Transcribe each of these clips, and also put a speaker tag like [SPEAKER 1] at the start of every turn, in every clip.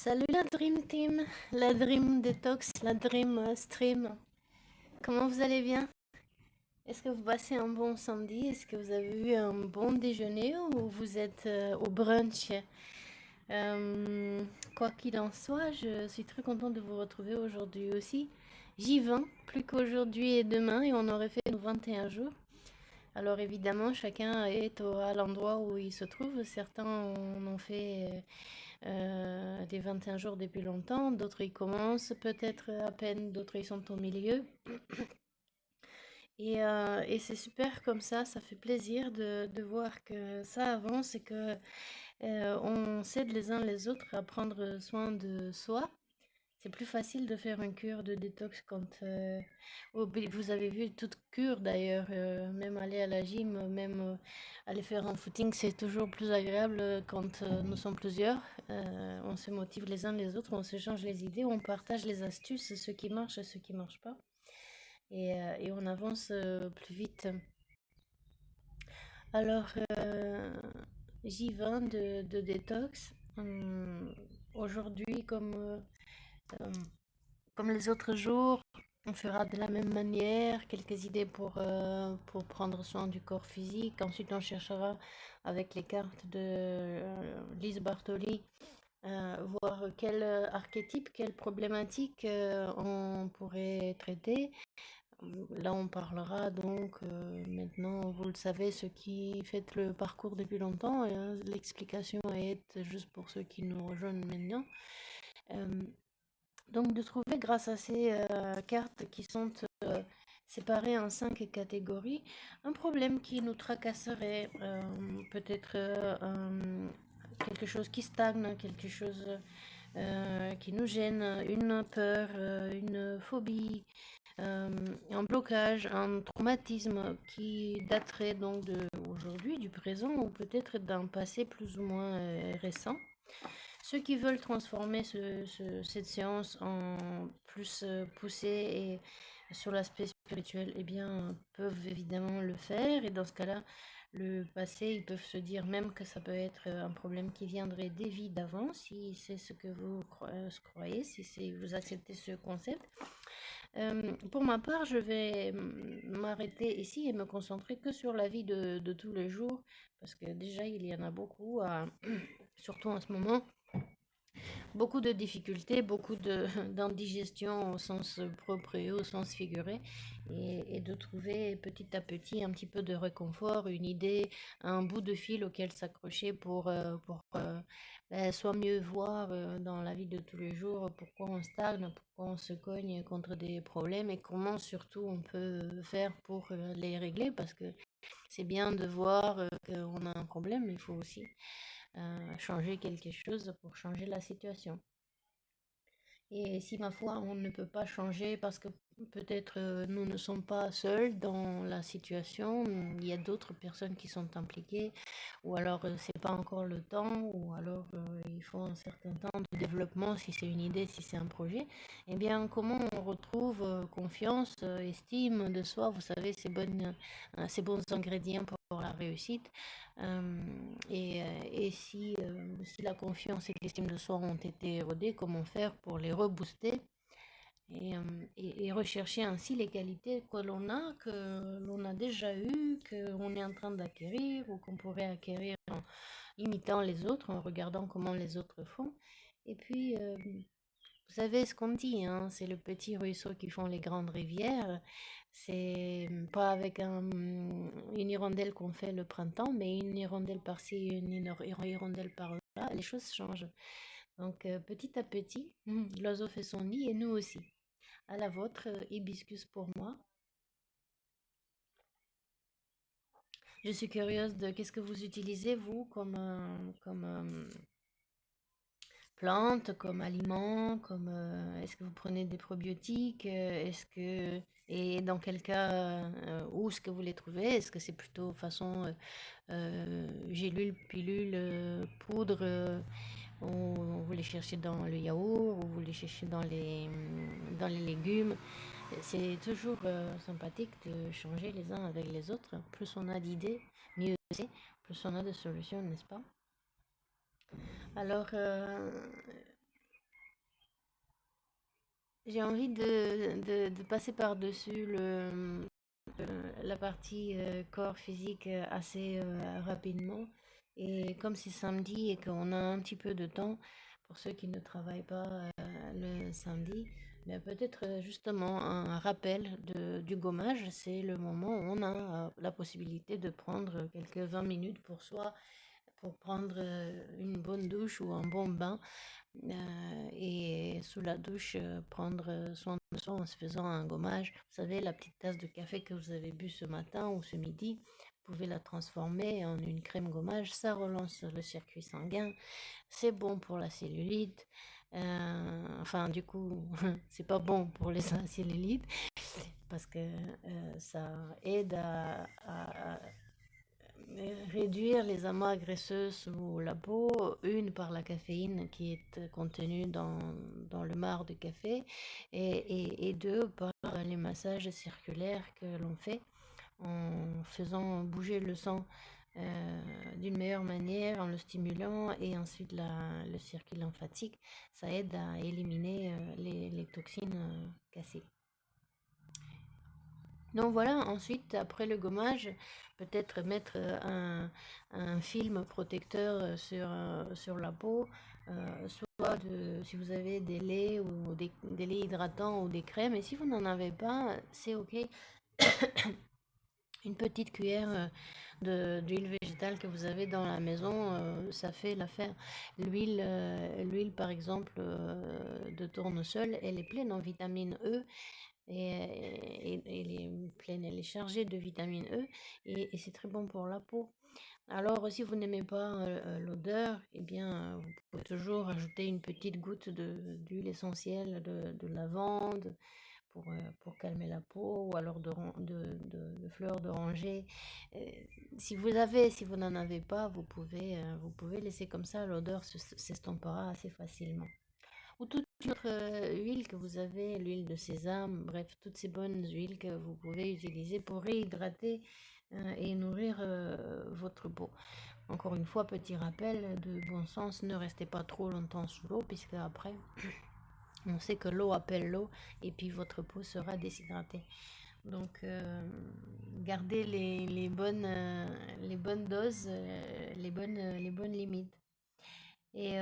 [SPEAKER 1] Salut la Dream Team, la Dream Detox, la Dream Stream. Comment vous allez bien? Est-ce que vous passez un bon samedi? Est-ce que vous avez eu un bon déjeuner ou vous êtes au brunch? Euh, Quoi qu'il en soit, je suis très contente de vous retrouver aujourd'hui aussi. J'y vais, plus qu'aujourd'hui et demain, et on aurait fait nos 21 jours. Alors évidemment, chacun est à l'endroit où il se trouve. Certains en ont fait des 21 jours depuis longtemps, d'autres y commencent peut-être à peine, d'autres y sont au milieu. Et c'est super comme ça fait plaisir de voir que ça avance et que on s'aide les uns les autres à prendre soin de soi. C'est plus facile de faire une cure de détox quand vous avez vu toute cure d'ailleurs, même aller à la gym, même aller faire un footing, c'est toujours plus agréable quand nous sommes plusieurs. On se motive les uns les autres, on s'échange les idées, on partage les astuces, ce qui marche et ce qui marche pas, et on avance plus vite. Alors, j'y vais de détox. Aujourd'hui, euh, comme les autres jours, on fera de la même manière quelques idées pour prendre soin du corps physique. Ensuite, on cherchera avec les cartes de Lise Bartoli, voir quel archétype, quelle problématique on pourrait traiter. Là, on parlera donc, maintenant, vous le savez, ceux qui faites le parcours depuis longtemps, l'explication est juste pour ceux qui nous rejoignent maintenant. Euh, donc de trouver grâce à ces cartes qui sont séparées en 5 catégories, un problème qui nous tracasserait, peut-être quelque chose qui stagne, quelque chose qui nous gêne, une peur, une phobie, un blocage, un traumatisme qui daterait donc de aujourd'hui, du présent ou peut-être d'un passé plus ou moins récent. Ceux qui veulent transformer cette séance en plus poussée et sur l'aspect spirituel, eh bien, peuvent évidemment le faire. Et dans ce cas-là, le passé, ils peuvent se dire même que ça peut être un problème qui viendrait des vies d'avant, si c'est ce que vous croyez, si vous acceptez ce concept. Pour ma part, je vais m'arrêter ici et me concentrer que sur la vie de tous les jours, parce que déjà, il y en a beaucoup, surtout en ce moment. Beaucoup de difficultés, beaucoup d'indigestion au sens propre et au sens figuré, et de trouver petit à petit un petit peu de réconfort, une idée, un bout de fil auquel s'accrocher pour soit mieux voir dans la vie de tous les jours pourquoi on stagne, pourquoi on se cogne contre des problèmes et comment surtout on peut faire pour les régler, parce que c'est bien de voir qu'on a un problème, mais il faut aussi changer quelque chose pour changer la situation. Et si ma foi, on ne peut pas changer parce que peut-être nous ne sommes pas seuls dans la situation, il y a d'autres personnes qui sont impliquées, ou alors c'est pas encore le temps, ou alors il faut un certain temps de développement si c'est une idée, si c'est un projet. Eh bien, comment on retrouve confiance, estime de soi, vous savez, ces bons ingrédients pour la réussite. Et si la confiance et l'estime de soi ont été érodées, comment faire pour les rebooster et rechercher ainsi les qualités que l'on a déjà eues, qu'on est en train d'acquérir ou qu'on pourrait acquérir en imitant les autres, en regardant comment les autres font. Et puis, vous savez ce qu'on dit, hein, c'est le petit ruisseau qui font les grandes rivières. C'est pas avec une hirondelle qu'on fait le printemps, mais une hirondelle par-ci, hirondelle par-là, les choses changent. Donc petit à petit, l'oiseau fait son nid et nous aussi. À la vôtre, hibiscus pour moi. Je suis curieuse de qu'est-ce que vous utilisez, vous, comme plantes, comme aliments, est-ce que vous prenez des probiotiques, et dans quel cas, où est-ce que vous les trouvez? Est-ce que c'est plutôt façon gélule, pilule, poudre, ou vous les cherchez dans le yaourt, ou vous les cherchez dans les légumes? C'est toujours sympathique de changer les uns avec les autres. Plus on a d'idées, mieux c'est. Plus on a de solutions, n'est-ce pas? Alors, j'ai envie de passer par-dessus la partie corps physique assez rapidement. Et comme c'est samedi et qu'on a un petit peu de temps, pour ceux qui ne travaillent pas le samedi, mais peut-être justement un rappel du gommage, c'est le moment où on a la possibilité de prendre quelques 20 minutes pour soi, pour prendre une bonne douche ou un bon bain et sous la douche, prendre soin de soi en se faisant un gommage. Vous savez, la petite tasse de café que vous avez bu ce matin ou ce midi, vous pouvez la transformer en une crème gommage. Ça relance le circuit sanguin. C'est bon pour la cellulite. Enfin, du coup, c'est pas bon pour les cellulites parce que ça aide à réduire les amas graisseux sous la peau, une par la caféine qui est contenue dans le marc de café, et deux par les massages circulaires que l'on fait en faisant bouger le sang d'une meilleure manière, en le stimulant, et ensuite le circuit lymphatique. Ça aide à éliminer les toxines cassées. Donc voilà, ensuite, après le gommage, peut-être mettre un film protecteur sur la peau, soit si vous avez des laits ou des laits hydratants ou des crèmes, et si vous n'en avez pas, c'est ok. Une petite cuillère d'huile végétale que vous avez dans la maison, ça fait l'affaire. L'huile, par exemple, de tournesol, elle est pleine en vitamine E et elle est pleine, elle est chargée de vitamine E et c'est très bon pour la peau. Alors, si vous n'aimez pas l'odeur, eh bien, vous pouvez toujours ajouter une petite goutte d'huile essentielle de lavande pour calmer la peau, ou alors de fleurs d'oranger. Euh, si vous n'en avez pas, vous pouvez laisser comme ça, l'odeur s'estompera assez facilement. Ou toute autre huile que vous avez, l'huile de sésame, bref, toutes ces bonnes huiles que vous pouvez utiliser pour réhydrater et nourrir votre peau. Encore une fois, petit rappel de bon sens, ne restez pas trop longtemps sous l'eau, puisque après, on sait que l'eau appelle l'eau, et puis votre peau sera déshydratée. Donc, gardez les bonnes doses, les bonnes limites. Et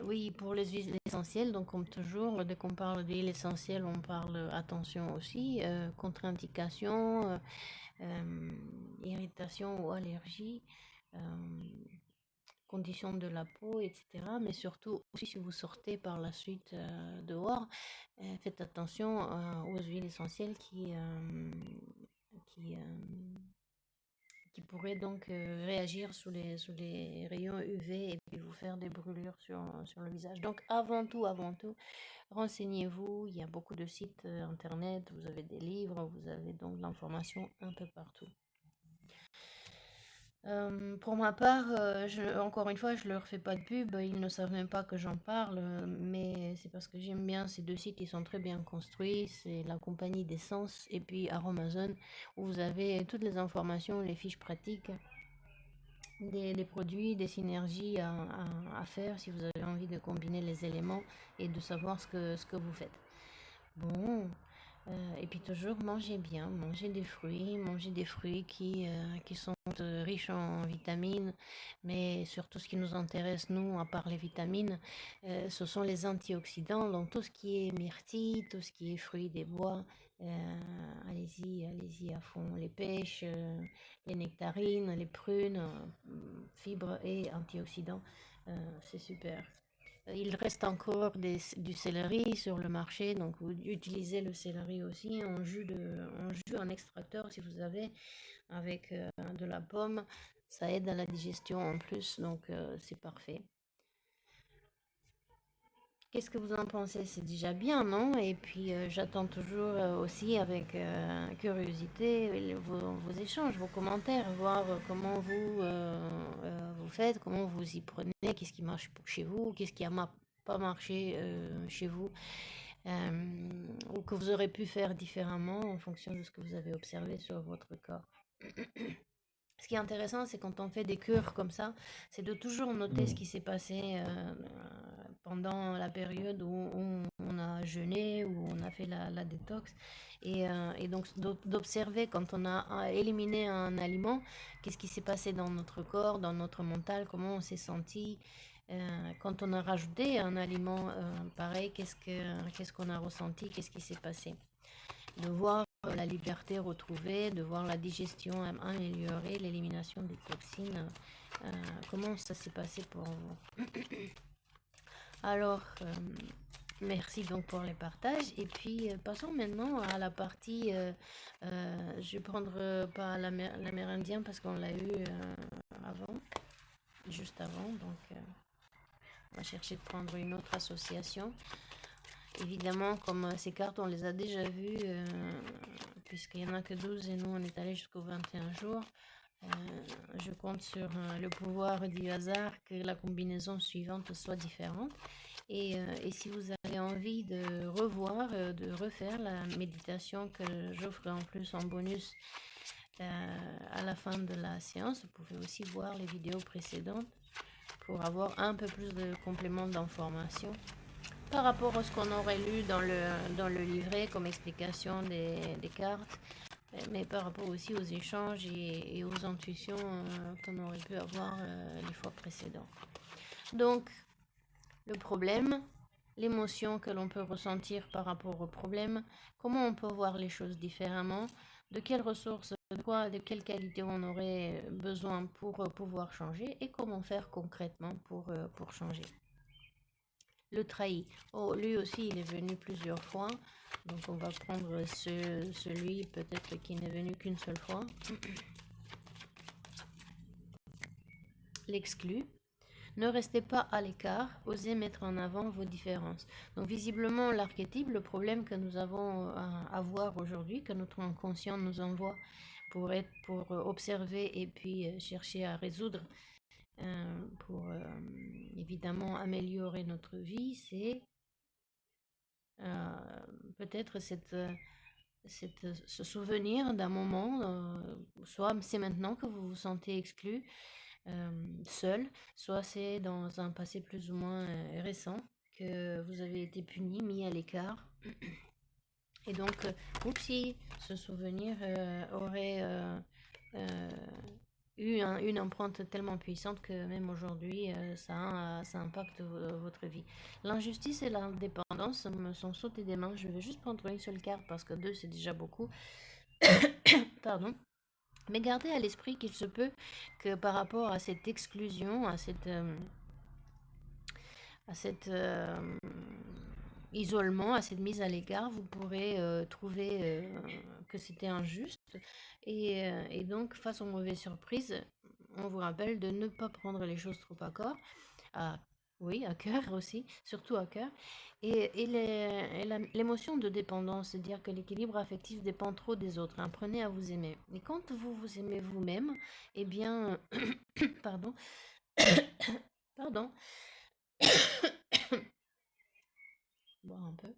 [SPEAKER 1] oui, pour les huiles essentielles, donc comme toujours, dès qu'on parle d'huile essentielle, on parle attention aussi, contre-indication, irritation ou allergie, euh, conditions de la peau, etc. Mais surtout aussi si vous sortez par la suite dehors, faites attention aux huiles essentielles qui, qui pourraient donc réagir sous les rayons UV et puis vous faire des brûlures sur le visage. Donc avant tout, renseignez-vous. Il y a beaucoup de sites internet, vous avez des livres, vous avez donc de l'information un peu partout. Pour ma part, encore une fois, je leur fais pas de pub, ils ne savent même pas que j'en parle, mais c'est parce que j'aime bien ces deux sites, ils sont très bien construits. C'est la compagnie d'essence et puis Aromazone, où vous avez toutes les informations, les fiches pratiques des produits, des synergies à faire si vous avez envie de combiner les éléments et de savoir ce que vous faites. Bon, et puis toujours manger bien, manger des fruits qui sont riches en vitamines, mais surtout ce qui nous intéresse, nous, à part les vitamines, ce sont les antioxydants, donc tout ce qui est myrtille, tout ce qui est fruits des bois, allez-y à fond, les pêches, les nectarines, les prunes, fibres et antioxydants, c'est super. Il reste encore du céleri sur le marché, donc vous utilisez le céleri aussi en jus, en extracteur si vous avez, avec de la pomme. Ça aide à la digestion en plus, donc c'est parfait. Qu'est-ce que vous en pensez? C'est déjà bien, non? Et puis j'attends toujours aussi avec curiosité vos échanges, vos commentaires, voir comment vous faites, comment vous y prenez, qu'est-ce qui marche chez vous, qu'est-ce qui a pas marché chez vous, ou que vous aurez pu faire différemment en fonction de ce que vous avez observé sur votre corps. Ce qui est intéressant, c'est quand on fait des cures comme ça, c'est de toujours noter ce qui s'est passé pendant la période où on a jeûné, où on a fait la détox. Et donc d'observer quand on a éliminé un aliment, qu'est-ce qui s'est passé dans notre corps, dans notre mental, comment on s'est senti. Quand on a rajouté un aliment pareil, qu'est-ce qu'on a ressenti, qu'est-ce qui s'est passé. De voir la liberté retrouvée, de voir la digestion améliorée, l'élimination des toxines. Comment ça s'est passé pour vous? Alors, merci donc pour les partages. Et puis, passons maintenant à la partie, je vais prendre pas l'amérindien parce qu'on l'a eu avant, juste avant. Donc, on va chercher de prendre une autre association. Évidemment, comme ces cartes, on les a déjà vues, puisqu'il n'y en a que 12 et nous, on est allé jusqu'aux 21 jours. Je compte sur le pouvoir du hasard que la combinaison suivante soit différente. Et si vous avez envie de revoir, de refaire la méditation que j'offre en plus en bonus à la fin de la séance, vous pouvez aussi voir les vidéos précédentes pour avoir un peu plus de compléments d'informations par rapport à ce qu'on aurait lu dans le livret comme explication des cartes, mais par rapport aussi aux échanges et aux intuitions qu'on aurait pu avoir les fois précédentes. Donc, le problème, l'émotion que l'on peut ressentir par rapport au problème, comment on peut voir les choses différemment, de quelles ressources, de quelle qualité on aurait besoin pour pouvoir changer et comment faire concrètement pour changer. Le trahi. Oh, lui aussi, il est venu plusieurs fois. Donc, on va prendre celui peut-être qui n'est venu qu'une seule fois. L'exclu. Ne restez pas à l'écart, osez mettre en avant vos différences. Donc visiblement, l'archétype, le problème que nous avons à voir aujourd'hui, que notre inconscient nous envoie pour observer et puis chercher à résoudre, pour évidemment améliorer notre vie, c'est peut-être ce souvenir d'un moment, soit c'est maintenant que vous vous sentez exclu, seul, soit c'est dans un passé plus ou moins récent que vous avez été puni, mis à l'écart. Et donc, si ce souvenir aurait eu une empreinte tellement puissante que même aujourd'hui, ça impacte votre vie. L'injustice et l'indépendance me sont sautées des mains. Je vais juste prendre une seule carte parce que deux, c'est déjà beaucoup. Pardon. Mais gardez à l'esprit qu'il se peut que par rapport à cette exclusion, à cet isolement, à cette mise à l'écart, vous pourrez trouver que c'était injuste. Et donc, face aux mauvaises surprises, on vous rappelle de ne pas prendre les choses trop à corps. Oui, à cœur aussi, surtout à cœur. Et l'émotion de dépendance, c'est-à-dire que l'équilibre affectif dépend trop des autres. Apprenez à vous aimer. Et quand vous vous aimez vous-même, eh bien, pardon, pardon, boire un peu.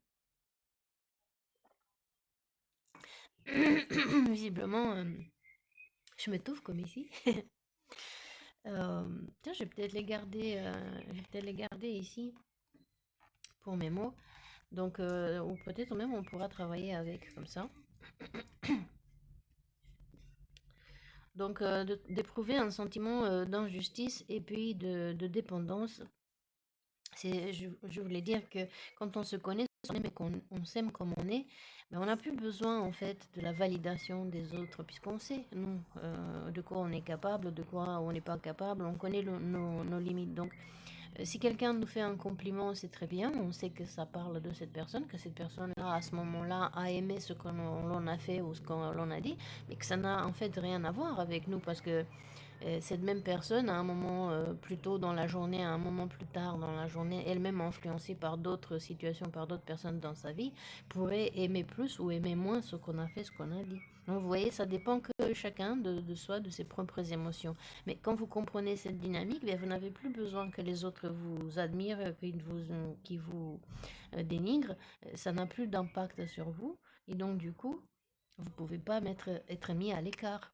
[SPEAKER 1] Visiblement, je m'étouffe comme ici. Tiens, je vais peut-être les garder ici pour mes mots. Donc, ou peut-être même on pourra travailler avec comme ça. Donc, d'éprouver un sentiment d'injustice et puis de dépendance. Je voulais dire que quand on se connaît et qu'on s'aime comme on est, mais on n'a plus besoin en fait de la validation des autres, puisqu'on sait, nous, de quoi on est capable, de quoi on n'est pas capable, on connaît nos limites. Donc, si quelqu'un nous fait un compliment, c'est très bien, on sait que ça parle de cette personne, que cette personne-là, à ce moment-là, a aimé ce qu'on l'on a fait ou ce qu'on l'on a dit, mais que ça n'a en fait rien à voir avec nous, parce que cette même personne, à un moment plus tôt dans la journée, à un moment plus tard dans la journée, elle-même influencée par d'autres situations, par d'autres personnes dans sa vie, pourrait aimer plus ou aimer moins ce qu'on a fait, ce qu'on a dit. Donc vous voyez, ça dépend que chacun de soi, de ses propres émotions. Mais quand vous comprenez cette dynamique, bien, vous n'avez plus besoin que les autres vous admirent, qu'ils vous dénigrent. Ça n'a plus d'impact sur vous. Et donc du coup, vous ne pouvez pas être mis à l'écart.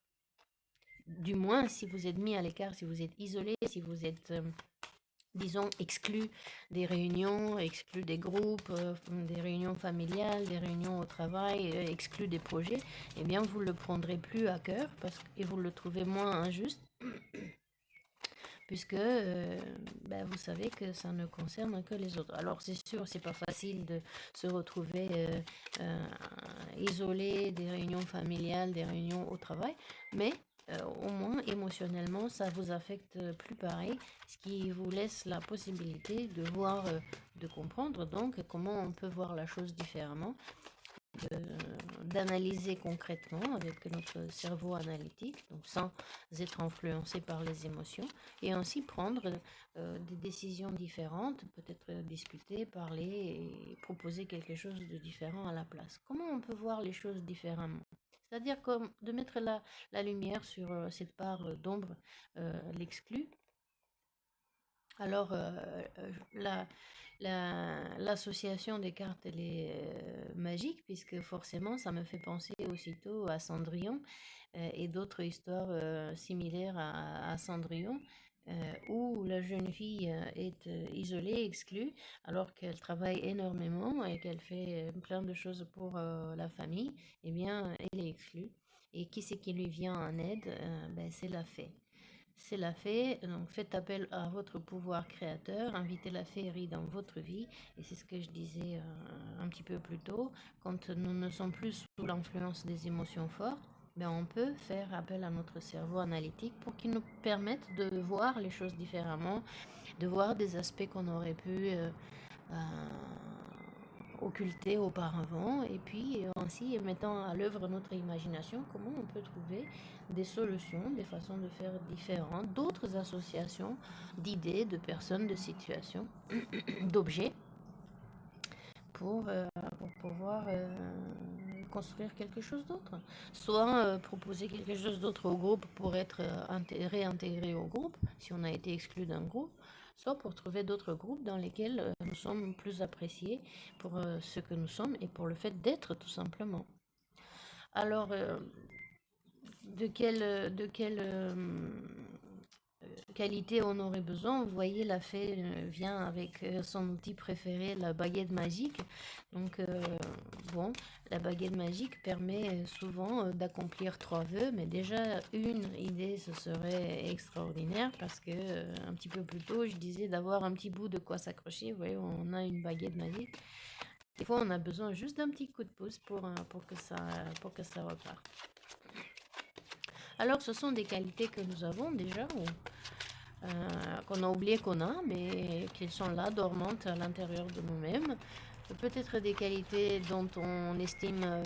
[SPEAKER 1] Du moins, si vous êtes mis à l'écart, si vous êtes isolé, si vous êtes disons, exclu des réunions, exclu des groupes, des réunions familiales, des réunions au travail, exclu des projets, eh bien, vous ne le prendrez plus à cœur et vous le trouvez moins injuste, puisque ben, vous savez que ça ne concerne que les autres. Alors, c'est sûr, c'est pas facile de se retrouver isolé des réunions familiales, des réunions au travail, mais au moins émotionnellement, ça vous affecte plus pareil, ce qui vous laisse la possibilité de voir, de comprendre donc comment on peut voir la chose différemment, d'analyser concrètement avec notre cerveau analytique, donc sans être influencé par les émotions, et ainsi prendre des décisions différentes, peut-être discuter, parler et proposer quelque chose de différent à la place. Comment on peut voir les choses différemment? C'est-à-dire comme de mettre la lumière sur cette part d'ombre, l'exclut. Alors, l'association des cartes, elle est magique, puisque forcément, ça me fait penser aussitôt à Cendrillon et d'autres histoires similaires à Cendrillon, où la jeune fille est isolée, exclue, alors qu'elle travaille énormément et qu'elle fait plein de choses pour la famille. Eh bien, elle est exclue. Et qui c'est qui lui vient en aide? Ben, c'est la fée. C'est la fée, donc faites appel à votre pouvoir créateur, invitez la féerie dans votre vie, et c'est ce que je disais un petit peu plus tôt, quand nous ne sommes plus sous l'influence des émotions fortes, ben on peut faire appel à notre cerveau analytique pour qu'il nous permette de voir les choses différemment, de voir des aspects qu'on aurait pu euh, occultés auparavant, et puis ainsi mettant à l'œuvre notre imagination, comment on peut trouver des solutions, des façons de faire différentes, d'autres associations d'idées, de personnes, de situations, d'objets pour pouvoir construire quelque chose d'autre. Soit proposer quelque chose d'autre au groupe pour être réintégré au groupe, si on a été exclu d'un groupe, soit pour trouver d'autres groupes dans lesquels nous sommes plus appréciés pour ce que nous sommes et pour le fait d'être tout simplement. Alors, de quelle qualité on aurait besoin? Vous voyez, la fée vient avec son outil préféré, la baguette magique. Donc, bon, la baguette magique permet souvent d'accomplir 3 vœux, mais déjà une idée, ce serait extraordinaire parce que un petit peu plus tôt, je disais d'avoir un petit bout de quoi s'accrocher. Vous voyez, on a une baguette magique. Des fois, on a besoin juste d'un petit coup de pouce pour que ça reparte. Alors, ce sont des qualités que nous avons déjà, qu'on a oublié qu'on a, mais qui sont là, dormantes à l'intérieur de nous-mêmes. Peut-être des qualités dont on estime,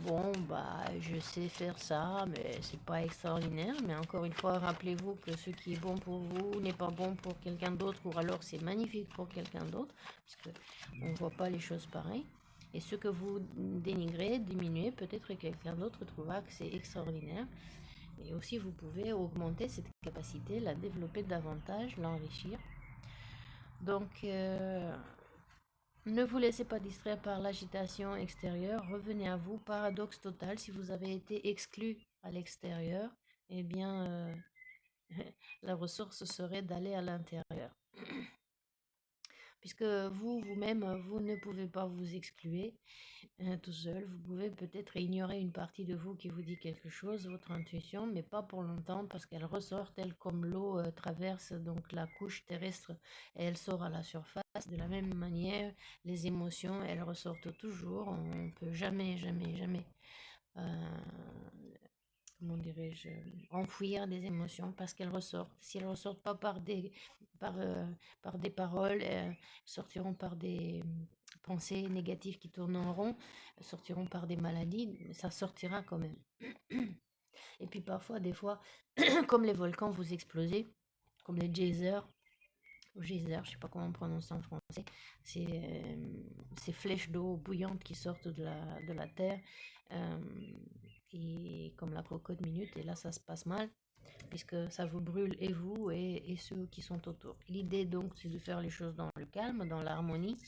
[SPEAKER 1] bon, bah, je sais faire ça, mais c'est pas extraordinaire. Mais encore une fois, rappelez-vous que ce qui est bon pour vous n'est pas bon pour quelqu'un d'autre, ou alors c'est magnifique pour quelqu'un d'autre, parce qu'on ne voit pas les choses pareilles. Et ce que vous dénigrez, diminuez, peut-être que quelqu'un d'autre trouvera que c'est extraordinaire. Et aussi, vous pouvez augmenter cette capacité, la développer davantage, l'enrichir. Donc, ne vous laissez pas distraire par l'agitation extérieure. Revenez à vous. Paradoxe total, si vous avez été exclu à l'extérieur, eh bien, la ressource serait d'aller à l'intérieur. Puisque vous-même, vous ne pouvez pas vous exclure tout seul. Vous pouvez peut-être ignorer une partie de vous qui vous dit quelque chose, votre intuition, mais pas pour longtemps parce qu'elle ressort telle comme l'eau traverse donc la couche terrestre et elle sort à la surface. De la même manière, les émotions, elles ressortent toujours. On ne peut jamais, jamais, jamais euh, comment dirais-je, enfouir des émotions parce qu'elles ressortent. Si elles ne ressortent pas par, euh, par des paroles, elles sortiront par des pensées négatives qui tournent en rond, elles sortiront par des maladies, ça sortira quand même. Et puis parfois, des fois, comme les volcans, vous explosez, comme les geysers, ou geysers, je sais pas comment on prononce en français, ces flèches d'eau bouillante qui sortent de la terre. euh, et comme la cocotte minute, et là ça se passe mal, puisque ça vous brûle et vous et ceux qui sont autour. L'idée donc c'est de faire les choses dans le calme, dans l'harmonie,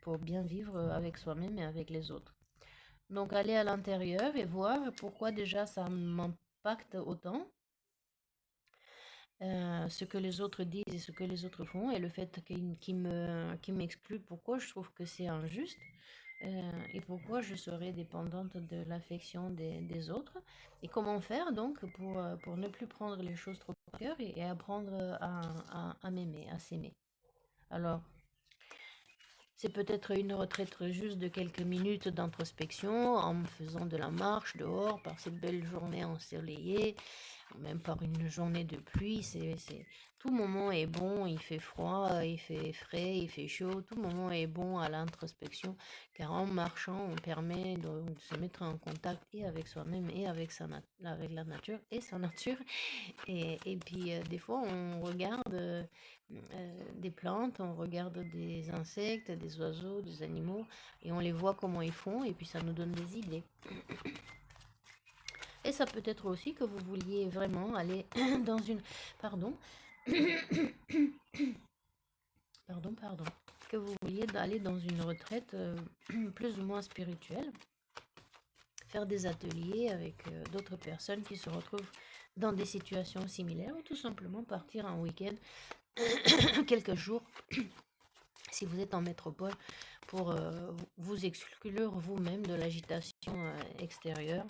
[SPEAKER 1] pour bien vivre avec soi-même et avec les autres. Donc aller à l'intérieur et voir pourquoi déjà ça m'impacte autant. ce que les autres disent et ce que les autres font, et le fait qu'ils m'excluent, pourquoi je trouve que c'est injuste, et pourquoi je serais dépendante de l'affection des autres, et comment faire donc pour ne plus prendre les choses trop à cœur et apprendre à m'aimer, à s'aimer. Alors, c'est peut-être une retraite juste de quelques minutes d'introspection en me faisant de la marche dehors par cette belle journée ensoleillée, même par une journée de pluie. Tout moment est bon, il fait froid, il fait frais, il fait chaud. Tout moment est bon à l'introspection car en marchant, on permet de se mettre en contact et avec soi-même et avec, avec la nature et sa nature. Et puis, des fois, on regarde des plantes, on regarde des insectes, des oiseaux, des animaux, et on les voit comment ils font, et puis ça nous donne des idées. Et ça peut être aussi que vous vouliez vraiment aller dans une... Pardon. Pardon. Que vous vouliez aller dans une retraite plus ou moins spirituelle, faire des ateliers avec d'autres personnes qui se retrouvent dans des situations similaires, ou tout simplement partir un week-end, quelques jours, si vous êtes en métropole, pour vous exclure vous-même de l'agitation extérieure.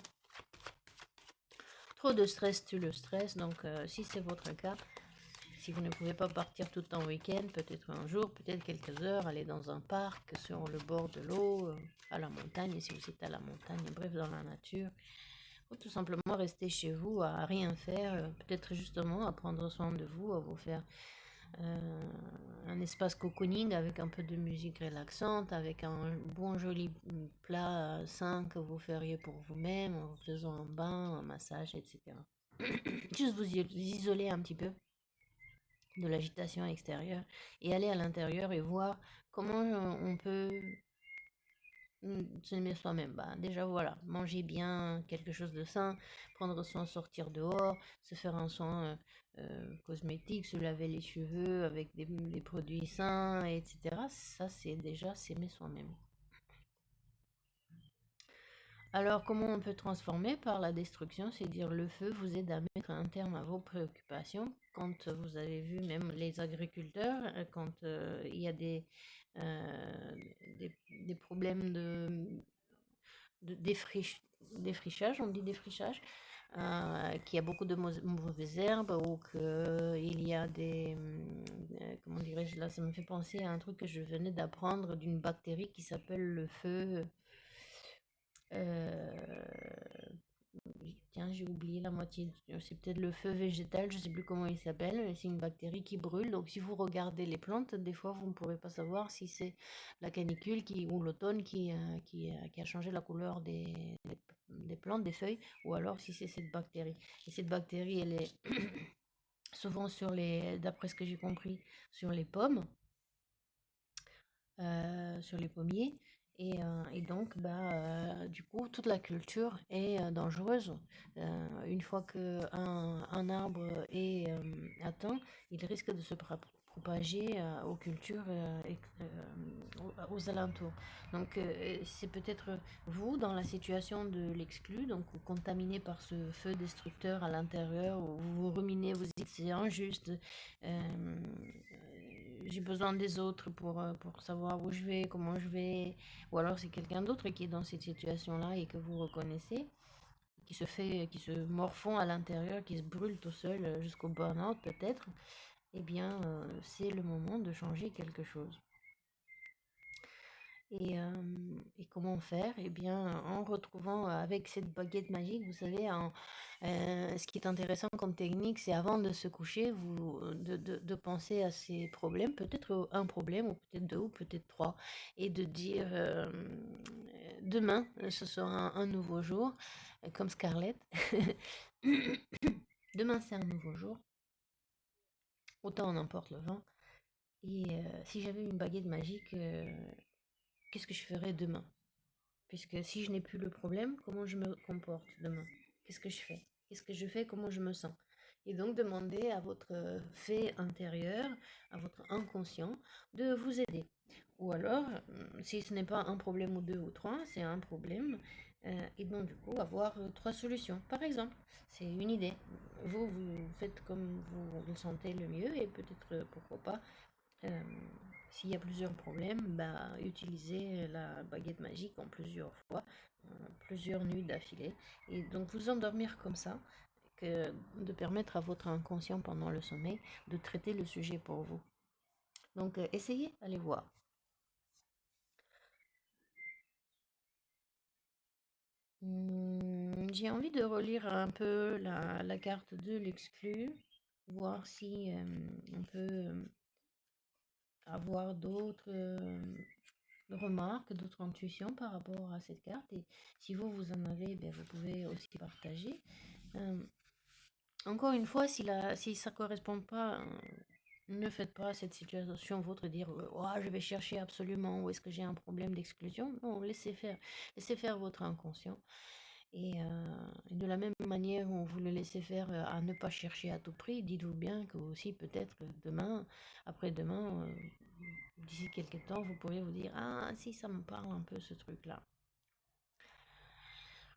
[SPEAKER 1] Trop de stress tue le stress, donc si c'est votre cas, si vous ne pouvez pas partir tout en week-end, peut-être un jour, peut-être quelques heures, aller dans un parc, sur le bord de l'eau, à la montagne, si vous êtes à la montagne, bref, dans la nature, ou tout simplement rester chez vous à rien faire, peut-être justement à prendre soin de vous, à vous faire un espace cocooning avec un peu de musique relaxante, avec un bon joli plat sain que vous feriez pour vous-même, en vous faisant un bain, un massage, etc. Juste vous isoler un petit peu de l'agitation extérieure et aller à l'intérieur et voir comment on peut s'aimer soi-même. Bah, déjà voilà, manger bien, quelque chose de sain, prendre soin, sortir dehors, se faire un soin cosmétique, se laver les cheveux avec des produits sains, etc. Ça, c'est déjà s'aimer soi-même. Alors, comment on peut transformer par la destruction? C'est dire le feu vous aide à mettre un terme à vos préoccupations. Quand vous avez vu même les agriculteurs, quand il y a euh, des problèmes de défrichage, on dit défrichage, qu'il y a beaucoup de mauvaises herbes ou qu'il y a comment dirais-je, là ça me fait penser à un truc que je venais d'apprendre d'une bactérie qui s'appelle le feu. Tiens, j'ai oublié la moitié. C'est peut-être le feu végétal, je sais plus comment il s'appelle, mais c'est une bactérie qui brûle. Donc, si vous regardez les plantes, des fois, vous ne pourrez pas savoir si c'est la canicule ou l'automne qui a changé la couleur des plantes, des feuilles, ou alors si c'est cette bactérie. Et cette bactérie, elle est souvent d'après ce que j'ai compris, sur les pommes, sur les pommiers. Et donc, du coup, toute la culture est dangereuse. Une fois qu'un arbre est atteint, il risque de se propager aux cultures aux alentours. Donc, c'est peut-être vous dans la situation de l'exclu, donc contaminé par ce feu destructeur à l'intérieur, où vous vous ruminez, vous dites c'est injuste. euh, j'ai besoin des autres pour savoir où je vais, comment je vais, ou alors c'est quelqu'un d'autre qui est dans cette situation-là et que vous reconnaissez, qui se morfond à l'intérieur, qui se brûle tout seul jusqu'au burn-out peut-être, eh bien c'est le moment de changer quelque chose. Et comment faire? Eh bien, en retrouvant avec cette baguette magique, vous savez, ce qui est intéressant comme technique, c'est avant de se coucher, de penser à ces problèmes, peut-être un problème, ou peut-être deux, ou peut-être trois, et de dire demain, ce sera un nouveau jour, comme Scarlett. Demain, c'est un nouveau jour, autant on emporte le vent. Et si j'avais une baguette magique, qu'est-ce que je ferais demain? Puisque si je n'ai plus le problème, comment je me comporte demain? Qu'est-ce que je fais? Qu'est-ce que je fais? Comment je me sens? Et donc demander à votre fait intérieur, à votre inconscient, de vous aider. Ou alors, si ce n'est pas un problème ou deux ou trois, c'est un problème, Et donc du coup avoir trois solutions. Par exemple, c'est une idée. Vous faites comme vous le sentez le mieux et peut-être pourquoi pas euh, s'il y a plusieurs problèmes, bah, utilisez la baguette magique en plusieurs fois, plusieurs nuits d'affilée, et donc vous endormir comme ça, que de permettre à votre inconscient pendant le sommeil de traiter le sujet pour vous. Donc essayez, allez voir. J'ai envie de relire un peu la carte de l'exclu, voir si on peut avoir d'autres remarques, d'autres intuitions par rapport à cette carte. Et si vous en avez, ben, vous pouvez aussi partager. Euh, Encore une fois, si ça ne correspond pas, ne faites pas cette situation vôtre dire oh, je vais chercher absolument où est-ce que j'ai un problème d'exclusion. Non, laissez faire votre inconscient. Et de la même manière où vous le laissez faire à ne pas chercher à tout prix, dites-vous bien que aussi peut-être demain, après-demain, d'ici quelques temps, vous pourriez vous dire ah si ça me parle un peu ce truc-là.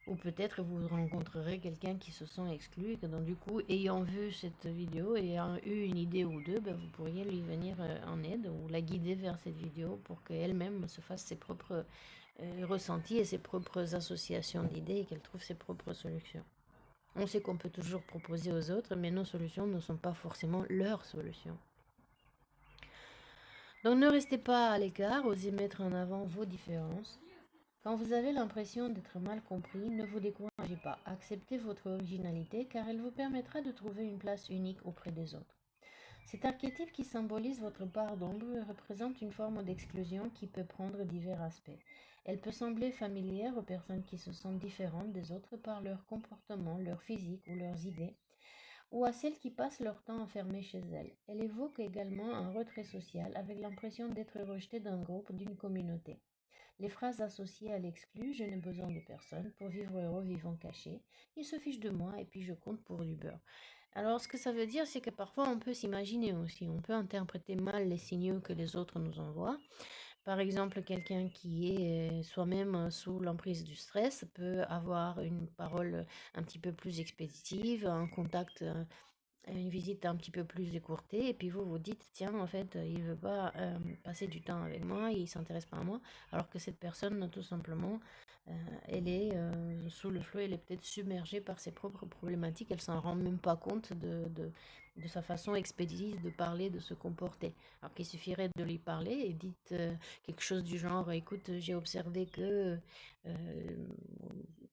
[SPEAKER 1] Ou peut-être vous rencontrerez quelqu'un qui se sent exclu et que donc du coup, ayant vu cette vidéo et ayant eu une idée ou deux, ben, vous pourriez lui venir en aide ou la guider vers cette vidéo pour qu'elle-même se fasse ses propres ressentis et ses propres associations d'idées et qu'elle trouve ses propres solutions. On sait qu'on peut toujours proposer aux autres, mais nos solutions ne sont pas forcément leurs solutions. Donc ne restez pas à l'écart, osez mettre en avant vos différences. Quand vous avez l'impression d'être mal compris, ne vous découragez pas. Acceptez votre originalité car elle vous permettra de trouver une place unique auprès des autres. Cet archétype qui symbolise votre part d'ombre représente une forme d'exclusion qui peut prendre divers aspects. Elle peut sembler familière aux personnes qui se sentent différentes des autres par leur comportement, leur physique ou leurs idées, ou à celles qui passent leur temps enfermées chez elles. Elle évoque également un retrait social avec l'impression d'être rejeté d'un groupe, d'une communauté. Les phrases associées à l'exclu, je n'ai besoin de personne pour vivre heureux vivant caché, il se fiche de moi et puis je compte pour du beurre. Alors ce que ça veut dire, c'est que parfois on peut s'imaginer aussi, on peut interpréter mal les signaux que les autres nous envoient. Par exemple, quelqu'un qui est soi-même sous l'emprise du stress peut avoir une parole un petit peu plus expéditive, un contact une visite un petit peu plus écourtée, et puis vous vous dites, tiens, en fait, il veut pas passer du temps avec moi, il s'intéresse pas à moi, alors que cette personne, tout simplement, euh, elle est sous le flot, elle est peut-être submergée par ses propres problématiques, elle s'en rend même pas compte de sa façon expéditive de parler, de se comporter. Alors qu'il suffirait de lui parler et dites quelque chose du genre, écoute, j'ai observé que euh,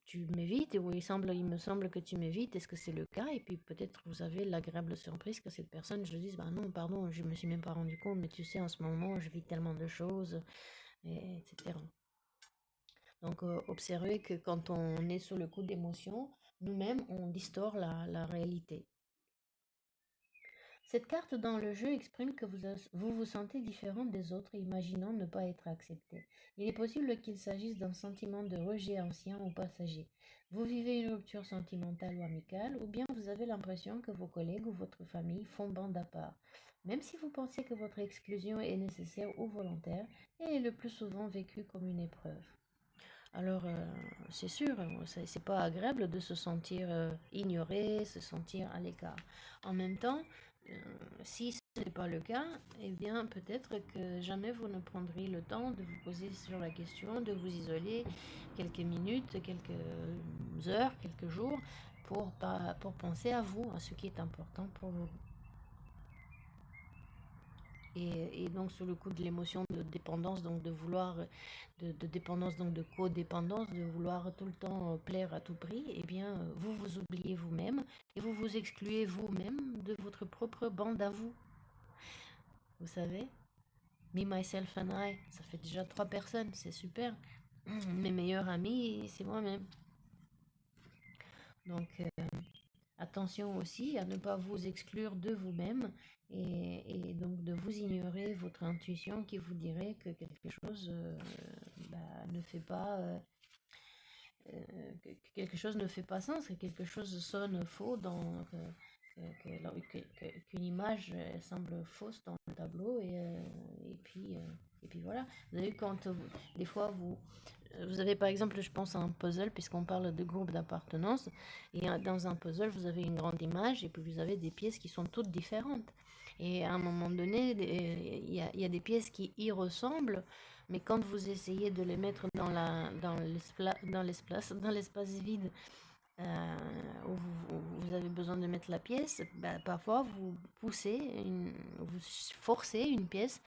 [SPEAKER 1] tu m'évites, ou il me semble que tu m'évites, est-ce que c'est le cas? Et puis peut-être vous avez l'agréable surprise que cette personne, je lui dise, bah non, pardon, je me suis même pas rendu compte, mais tu sais, en ce moment, je vis tellement de choses, etc. Donc observez que quand on est sous le coup d'émotion, nous-mêmes, on distord la réalité. Cette carte dans le jeu exprime que vous sentez différent des autres, imaginant ne pas être accepté. Il est possible qu'il s'agisse d'un sentiment de rejet ancien ou passager. Vous vivez une rupture sentimentale ou amicale, ou bien vous avez l'impression que vos collègues ou votre famille font bande à part. Même si vous pensez que votre exclusion est nécessaire ou volontaire, elle est le plus souvent vécue comme une épreuve. Alors, c'est sûr, c'est pas agréable de se sentir ignoré, se sentir à l'écart. En même temps, euh, si ce n'est pas le cas, eh bien, peut-être que jamais vous ne prendrez le temps de vous poser sur la question, de vous isoler quelques minutes, quelques heures, quelques jours pour penser à vous, à ce qui est important pour vous. Et donc sur le coup de l'émotion de dépendance, donc de vouloir, de dépendance, donc de codépendance, de vouloir tout le temps plaire à tout prix, eh bien vous vous oubliez vous-même et vous vous excluez vous-même de votre propre bande à vous. Vous savez, me, myself and I, ça fait déjà 3 personnes, c'est super. Mes meilleurs amis, c'est moi-même. Donc attention aussi à ne pas vous exclure de vous-même et donc de vous ignorer votre intuition qui vous dirait que quelque chose ne fait pas que quelque chose ne fait pas sens, que quelque chose sonne faux qu'une image semble fausse dans le tableau et puis voilà. Vous avez vu quand des fois Vous avez par exemple, je pense à un puzzle, puisqu'on parle de groupe d'appartenance, et dans un puzzle, vous avez une grande image, et puis vous avez des pièces qui sont toutes différentes. Et à un moment donné, il y a des pièces qui y ressemblent, mais quand vous essayez de les mettre dans l'espace vide, euh, où vous avez besoin de mettre la pièce, bah, parfois vous forcez une pièce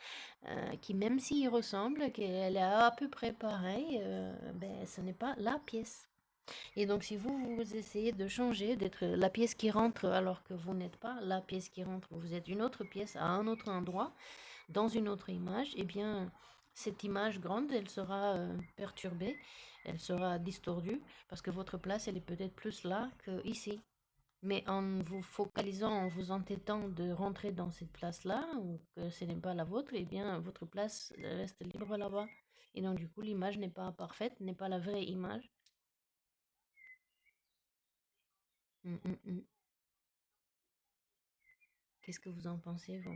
[SPEAKER 1] qui, même s'il ressemble, qu'elle est à peu près pareille, ben, ce n'est pas la pièce. Et donc, si vous essayez de changer, d'être la pièce qui rentre alors que vous n'êtes pas la pièce qui rentre, vous êtes une autre pièce à un autre endroit, dans une autre image, eh bien, cette image grande, elle sera perturbée, elle sera distordue, parce que votre place, elle est peut-être plus là que ici. Mais en vous focalisant, en vous entêtant de rentrer dans cette place-là, ou que ce n'est pas la vôtre, eh bien, votre place reste libre là-bas. Et donc, du coup, l'image n'est pas parfaite, n'est pas la vraie image. Mm, mm, mm. Qu'est-ce que vous en pensez, vous?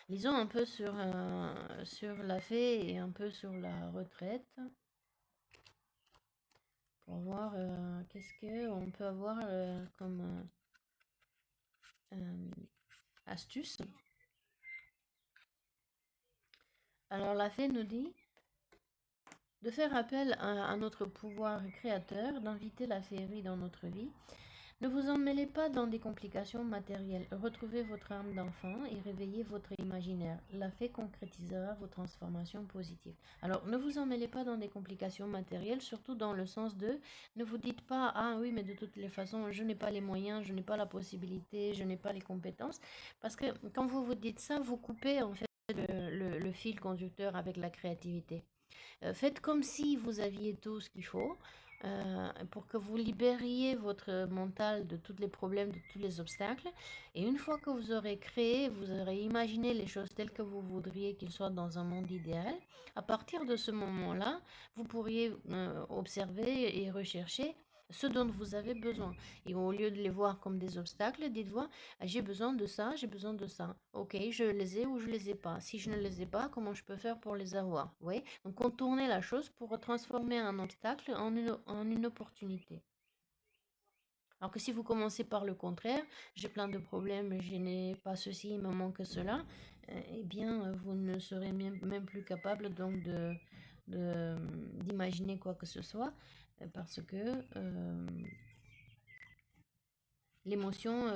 [SPEAKER 1] Lisons un peu sur la fée et un peu sur la retraite pour voir qu'est-ce que on peut avoir comme euh, astuce. Alors la fée nous dit de faire appel à notre pouvoir créateur, d'inviter la féerie dans notre vie. Ne vous en mêlez pas dans des complications matérielles. Retrouvez votre âme d'enfant et réveillez votre imaginaire. La fée concrétisera vos transformations positives. Alors, ne vous en mêlez pas dans des complications matérielles, surtout dans le sens de ne vous dites pas ah oui, mais de toutes les façons, je n'ai pas les moyens, je n'ai pas la possibilité, je n'ai pas les compétences. Parce que quand vous vous dites ça, vous coupez en fait le fil conducteur avec la créativité. Faites comme si vous aviez tout ce qu'il faut pour que vous libériez votre mental de tous les problèmes, de tous les obstacles. Et une fois que vous aurez créé, vous aurez imaginé les choses telles que vous voudriez qu'ils soient dans un monde idéal. À partir de ce moment-là, vous pourriez observer et rechercher ce dont vous avez besoin. Et au lieu de les voir comme des obstacles, dites-vous, ah, j'ai besoin de ça, j'ai besoin de ça. Ok, je les ai ou je les ai pas. Si je ne les ai pas, comment je peux faire pour les avoir? Oui, donc contourner la chose pour transformer un obstacle en une opportunité. Alors que si vous commencez par le contraire, j'ai plein de problèmes, je n'ai pas ceci, il me manque cela, eh bien, vous ne serez même plus capable donc d'imaginer quoi que ce soit, parce que l'émotion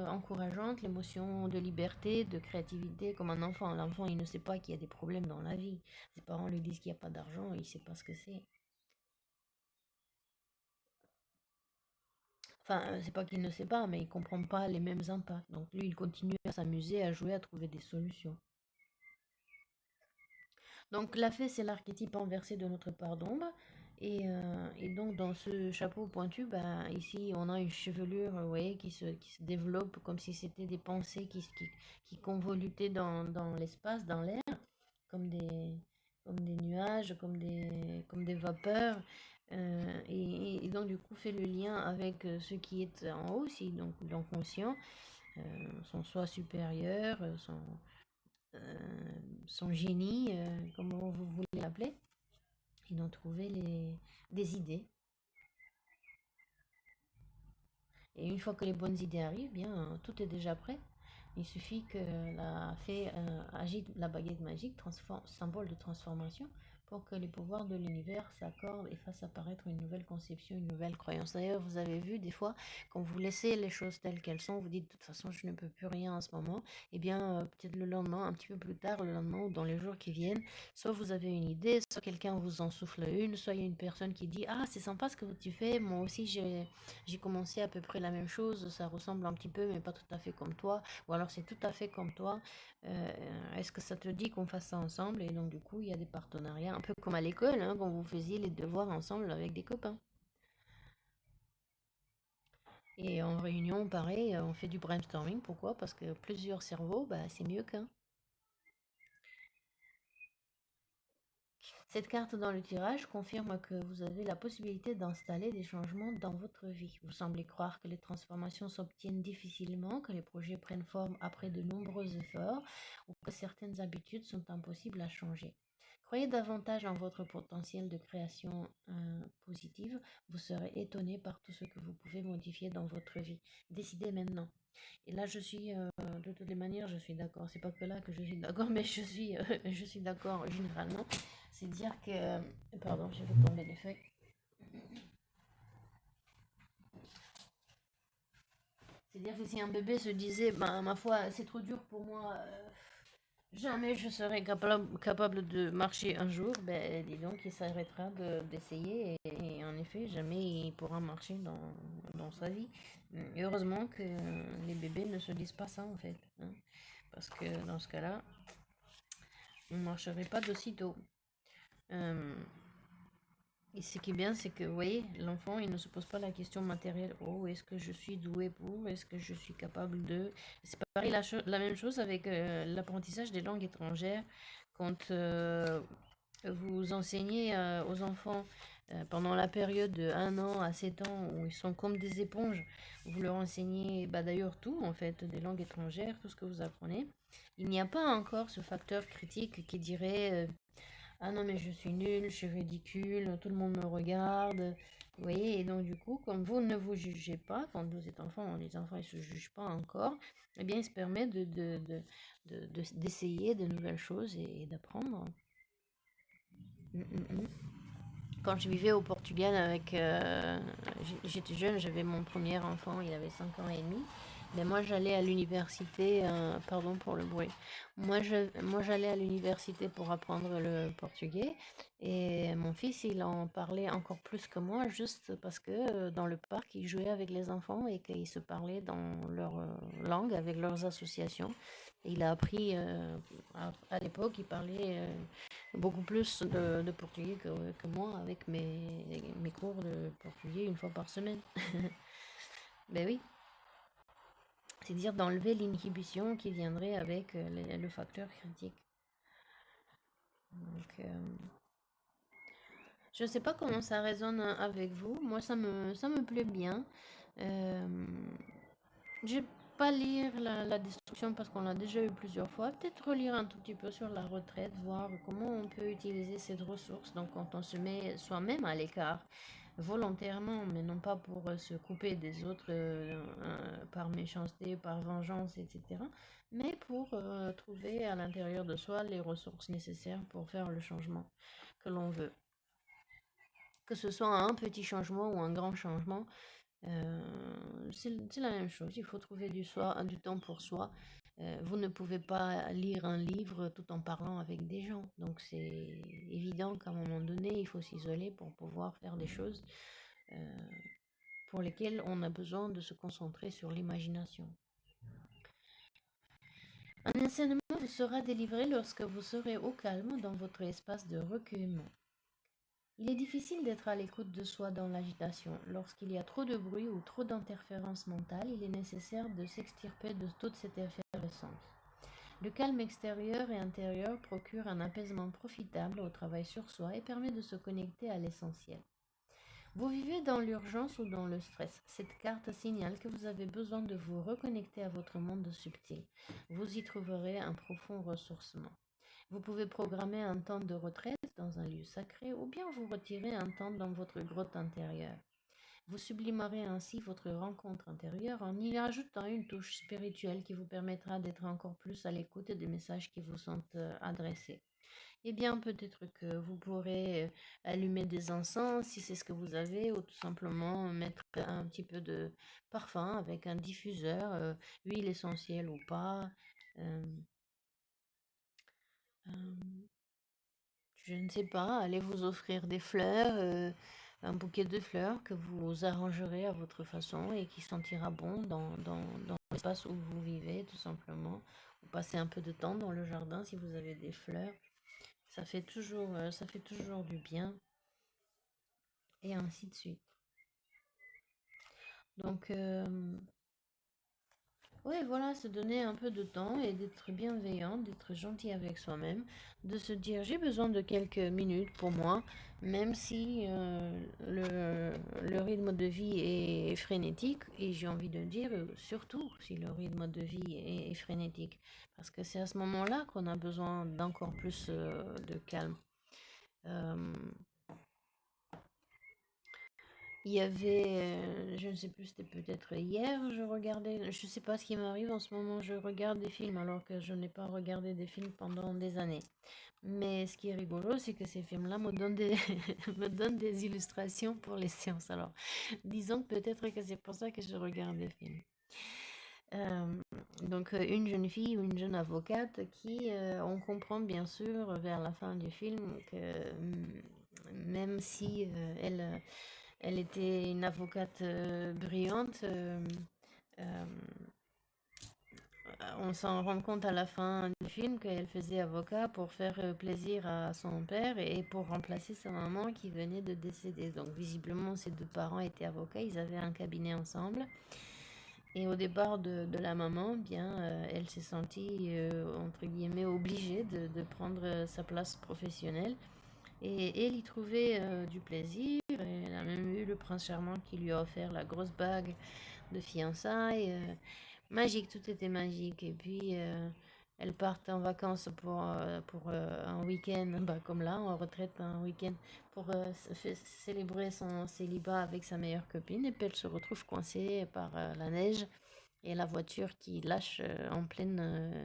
[SPEAKER 1] encourageante, l'émotion de liberté, de créativité, comme un enfant. L'enfant, il ne sait pas qu'il y a des problèmes dans la vie. Ses parents lui disent qu'il n'y a pas d'argent, il ne sait pas ce que c'est. Enfin, c'est pas qu'il ne sait pas, mais il comprend pas les mêmes impacts. Donc lui, il continue à s'amuser, à jouer, à trouver des solutions. Donc la fée, c'est l'archétype inversé de notre part d'ombre. Et donc dans ce chapeau pointu, bah, ici on a une chevelure ouais, qui se développe comme si c'était des pensées qui convolutaient dans l'espace, dans l'air, comme comme des nuages, comme des vapeurs. Et donc du coup fait le lien avec ce qui est en haut aussi, donc l'inconscient, son soi supérieur, son génie, comment vous voulez l'appeler. Ils ont trouvé des idées. Et une fois que les bonnes idées arrivent, bien, tout est déjà prêt. Il suffit que la fée agite la baguette magique, symbole de transformation, pour que les pouvoirs de l'univers s'accordent et fassent apparaître une nouvelle conception, une nouvelle croyance. D'ailleurs, vous avez vu des fois, quand vous laissez les choses telles qu'elles sont, vous dites de toute façon, je ne peux plus rien en ce moment. Et bien, peut-être le lendemain, un petit peu plus tard, le lendemain ou dans les jours qui viennent, soit vous avez une idée, soit quelqu'un vous en souffle une, soit il y a une personne qui dit ah, c'est sympa ce que tu fais, moi aussi j'ai commencé à peu près la même chose, ça ressemble un petit peu, mais pas tout à fait comme toi. Ou alors c'est tout à fait comme toi. Est-ce que ça te dit qu'on fasse ça ensemble? Et donc du coup, il y a des partenariats, un peu comme à l'école, hein, quand vous faisiez les devoirs ensemble avec des copains. Et en réunion, pareil, on fait du brainstorming. Pourquoi? Parce que plusieurs cerveaux, bah, c'est mieux qu'un. Cette carte dans le tirage confirme que vous avez la possibilité d'installer des changements dans votre vie. Vous semblez croire que les transformations s'obtiennent difficilement, que les projets prennent forme après de nombreux efforts ou que certaines habitudes sont impossibles à changer. Croyez davantage en votre potentiel de création positive. Vous serez étonné par tout ce que vous pouvez modifier dans votre vie. Décidez maintenant. Et là, je suis, de toutes les manières, je suis d'accord. C'est pas que là que je suis d'accord, mais je suis d'accord généralement. C'est dire que, pardon, j'ai fait tomber des feuilles. C'est-à-dire que si un bébé se disait, ben, ma foi, c'est trop dur pour moi, jamais je serai capable de marcher un jour, ben, dis donc, il s'arrêtera d'essayer et en effet, jamais il pourra marcher dans sa vie. Heureusement que les bébés ne se disent pas ça en fait, hein, parce que dans ce cas-là, on ne marcherait pas d'aussitôt. Euh, Et ce qui est bien, c'est que, vous voyez, l'enfant, il ne se pose pas la question matérielle. Oh, est-ce que je suis doué pour? Est-ce que je suis capable de? C'est pareil, la même chose avec l'apprentissage des langues étrangères. Quand vous enseignez aux enfants pendant la période de 1 an à 7 ans, où ils sont comme des éponges, vous leur enseignez, bah, d'ailleurs tout, en fait, des langues étrangères, tout ce que vous apprenez. Il n'y a pas encore ce facteur critique qui dirait ah non, mais je suis nulle, je suis ridicule, tout le monde me regarde. Vous voyez, et donc du coup, comme vous ne vous jugez pas, quand vous êtes enfant, les enfants ils se jugent pas encore, eh bien, il se permet d'essayer de nouvelles choses et d'apprendre. Mm, mm, mm. Quand je vivais au Portugal avec, j'étais jeune, j'avais mon premier enfant, il avait 5 ans et demi. Mais moi, j'allais à l'université, pardon pour le bruit. Moi, j'allais à l'université pour apprendre le portugais. Et mon fils, il en parlait encore plus que moi, juste parce que dans le parc, il jouait avec les enfants et qu'ils se parlaient dans leur langue, avec leurs associations. Et il a appris, à l'époque, il parlait beaucoup plus de portugais que moi avec mes cours de portugais une fois par semaine. Ben oui, c'est dire d'enlever l'inhibition qui viendrait avec le facteur critique. Donc, je ne sais pas comment ça résonne avec vous. Moi, ça me plaît bien. Euh, je vais pas lire la destruction parce qu'on l'a déjà eu plusieurs fois. Peut-être relire un tout petit peu sur la retraite, voir comment on peut utiliser cette ressource. Donc, quand on se met soi-même à l'écart, volontairement, mais non pas pour se couper des autres par méchanceté, par vengeance, etc. Mais pour trouver à l'intérieur de soi les ressources nécessaires pour faire le changement que l'on veut. Que ce soit un petit changement ou un grand changement, c'est la même chose. Il faut trouver du temps pour soi. Vous ne pouvez pas lire un livre tout en parlant avec des gens. Donc c'est évident qu'à un moment donné, il faut s'isoler pour pouvoir faire des choses pour lesquelles on a besoin de se concentrer sur l'imagination. Un enseignement vous sera délivré lorsque vous serez au calme dans votre espace de recueillement. Il est difficile d'être à l'écoute de soi dans l'agitation. Lorsqu'il y a trop de bruit ou trop d'interférences mentales, il est nécessaire de s'extirper de toute cette effervescence. Le calme extérieur et intérieur procure un apaisement profitable au travail sur soi et permet de se connecter à l'essentiel. Vous vivez dans l'urgence ou dans le stress. Cette carte signale que vous avez besoin de vous reconnecter à votre monde subtil. Vous y trouverez un profond ressourcement. Vous pouvez programmer un temps de retraite dans un lieu sacré ou bien vous retirer un temps dans votre grotte intérieure. Vous sublimerez ainsi votre rencontre intérieure en y ajoutant une touche spirituelle qui vous permettra d'être encore plus à l'écoute des messages qui vous sont adressés. Eh bien, peut-être que vous pourrez allumer des encens si c'est ce que vous avez, ou tout simplement mettre un petit peu de parfum avec un diffuseur, huile essentielle ou pas. euh, euh, je ne sais pas, allez vous offrir des fleurs, un bouquet de fleurs que vous arrangerez à votre façon et qui sentira bon dans l'espace où vous vivez, tout simplement. Ou passez un peu de temps dans le jardin si vous avez des fleurs. Ça fait toujours du bien, et ainsi de suite. Donc, ouais, voilà, se donner un peu de temps et d'être bienveillant, d'être gentil avec soi-même, de se dire j'ai besoin de quelques minutes pour moi, même si le rythme de vie est frénétique, et j'ai envie de dire surtout si le rythme de vie est frénétique, parce que c'est à ce moment-là qu'on a besoin d'encore plus de calme. Euh, il y avait, je ne sais plus, c'était peut-être hier, je regardais, je sais pas ce qui m'arrive en ce moment, je regarde des films alors que je n'ai pas regardé des films pendant des années. Mais ce qui est rigolo, c'est que ces films-là me donnent des, me donnent des illustrations pour les séances. Alors, disons que peut-être que c'est pour ça que je regarde des films. Euh, donc, une jeune fille ou une jeune avocate qui, on comprend bien sûr vers la fin du film que même si elle était une avocate brillante, euh, on s'en rend compte à la fin du film qu'elle faisait avocat pour faire plaisir à son père et pour remplacer sa maman qui venait de décéder. Donc visiblement, ces deux parents étaient avocats, ils avaient un cabinet ensemble. Et au départ de la maman, bien, elle s'est sentie, entre guillemets, obligée de prendre sa place professionnelle. Et elle y trouvait du plaisir. Et elle a même eu le prince charmant qui lui a offert la grosse bague de fiançailles. Magique, tout était magique. Et puis, elles partent en vacances pour un week-end, bah, comme là, en retraite, un week-end, pour célébrer son célibat avec sa meilleure copine. Et puis, elle se retrouve coincée par la neige et la voiture qui lâche en pleine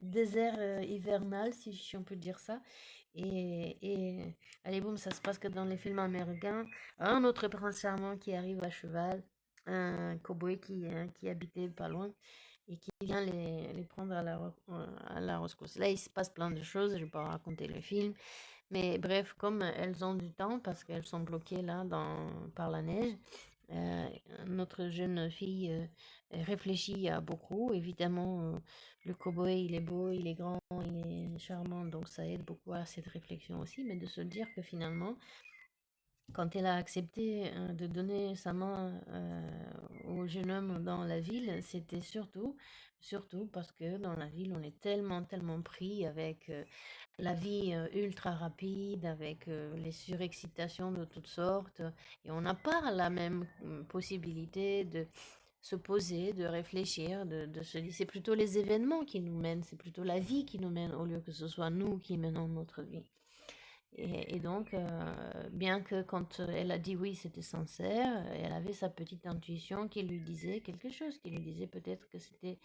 [SPEAKER 1] désert hivernal, si on peut dire ça. Et allez, boum, ça se passe que dans les films américains, un autre prince charmant qui arrive à cheval, un cowboy qui habitait pas loin et qui vient les prendre à la rescousse. Là, il se passe plein de choses, je ne vais pas raconter le film, mais bref, comme elles ont du temps parce qu'elles sont bloquées là par la neige, euh, notre jeune fille réfléchit à beaucoup. Évidemment, le cowboy, il est beau, il est grand, il est charmant, donc ça aide beaucoup à cette réflexion aussi, mais de se dire que finalement, quand elle a accepté de donner sa main au jeune homme dans la ville, c'était surtout parce que dans la ville, on est tellement pris avec la vie ultra rapide, avec les surexcitations de toutes sortes, et on n'a pas la même possibilité de se poser, de réfléchir, de se dire, c'est plutôt les événements qui nous mènent, c'est plutôt la vie qui nous mène au lieu que ce soit nous qui menons notre vie. Et donc, bien que quand elle a dit oui, c'était sincère, elle avait sa petite intuition qui lui disait quelque chose, qui lui disait peut-être que c'était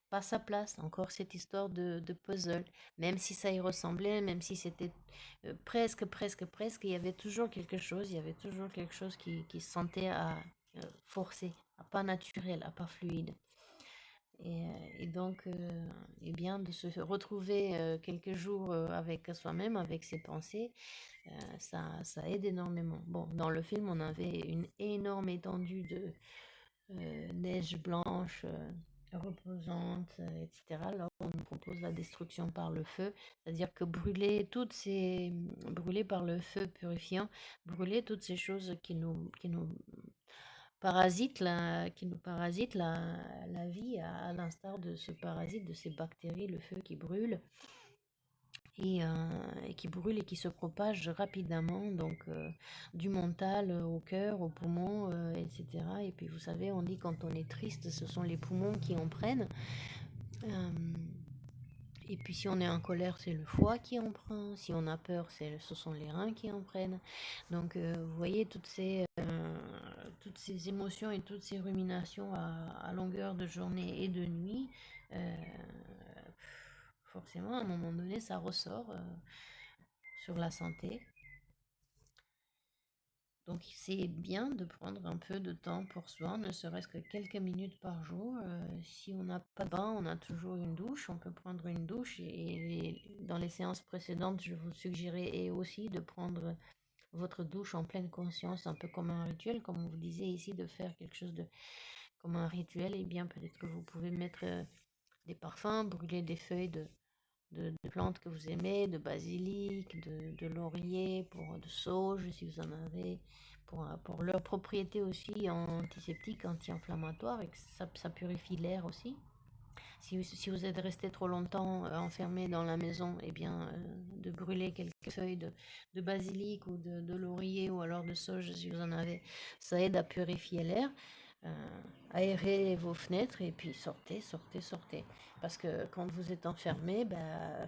[SPEAKER 1] pas sa place. Encore cette histoire de puzzle, même si ça y ressemblait, même si c'était presque, il y avait toujours quelque chose, il y avait toujours quelque chose qui se sentait à forcer, à pas naturel, à pas fluide. Et donc, eh bien, de se retrouver quelques jours avec soi-même, avec ses pensées, ça aide énormément. Bon, dans le film, on avait une énorme étendue de neige blanche, reposante, etc. Là, on nous propose la destruction par le feu, c'est-à-dire que brûler par le feu purifiant, brûler toutes ces choses qui nous qui nous parasitent la vie, à l'instar de ce parasite, de ces bactéries, le feu qui brûle et qui brûle et qui se propage rapidement, donc du mental au cœur, aux poumons, etc. Et puis vous savez, on dit quand on est triste, ce sont les poumons qui en prennent. Euh, et puis si on est en colère, c'est le foie qui en prend. Si on a peur, ce sont les reins qui en prennent. Donc vous voyez toutes ces émotions et toutes ces ruminations à longueur de journée et de nuit. euh, Forcément, à un moment donné, ça ressort sur la santé. Donc c'est bien de prendre un peu de temps pour soi, ne serait-ce que quelques minutes par jour. Si on n'a pas de bain, on a toujours une douche, on peut prendre une douche. Et dans les séances précédentes, je vous suggérais aussi de prendre votre douche en pleine conscience, un peu comme un rituel, comme vous disiez ici, de faire quelque chose de comme un rituel. Et bien peut-être que vous pouvez mettre des parfums, brûler des feuilles de plantes que vous aimez, de basilic, de laurier, de sauge si vous en avez, pour leur propriété aussi antiseptique, anti-inflammatoire, et que ça purifie l'air aussi. Si vous êtes resté trop longtemps enfermé dans la maison, eh bien, de brûler quelques feuilles de basilic ou de laurier ou alors de sauge si vous en avez, ça aide à purifier l'air. Aérez vos fenêtres et puis sortez. Parce que quand vous êtes enfermé, bah,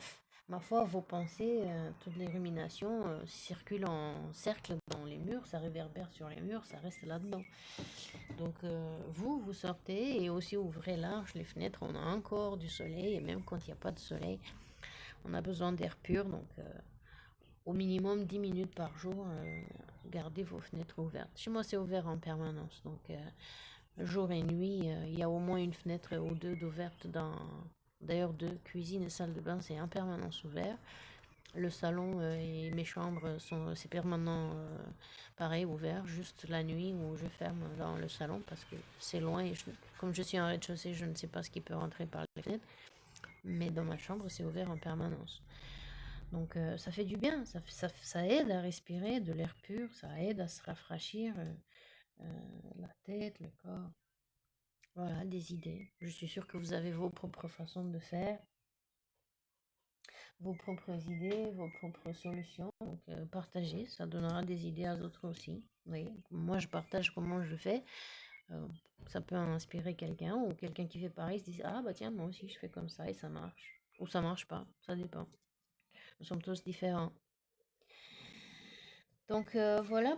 [SPEAKER 1] Ma foi, vos pensées, toutes les ruminations circulent en cercle dans les murs, ça réverbère sur les murs, ça reste là-dedans. Donc vous sortez et aussi ouvrez large les fenêtres, on a encore du soleil et même quand il n'y a pas de soleil, on a besoin d'air pur. Donc au minimum 10 minutes par jour, gardez vos fenêtres ouvertes. Chez moi c'est ouvert en permanence, donc jour et nuit, il y a au moins une fenêtre ou deux d'ouvertes dans... D'ailleurs, deux, cuisine et salle de bain, c'est en permanence ouvert. Le salon et mes chambres sont c'est permanent pareil ouvert, juste la nuit où je ferme dans le salon parce que c'est loin et comme je suis en rez-de-chaussée, je ne sais pas ce qui peut rentrer par les fenêtres, mais dans ma chambre c'est ouvert en permanence. Donc ça fait du bien, ça aide à respirer de l'air pur, ça aide à se rafraîchir la tête, le corps. Voilà, des idées. Je suis sûre que vous avez vos propres façons de faire, vos propres idées, vos propres solutions. Donc, partagez, ça donnera des idées à d'autres aussi. Oui, moi je partage comment je fais. Euh, Ça peut inspirer quelqu'un ou quelqu'un qui fait pareil se dit ah bah tiens moi aussi je fais comme ça et ça marche ou ça marche pas, ça dépend. Nous sommes tous différents. Donc voilà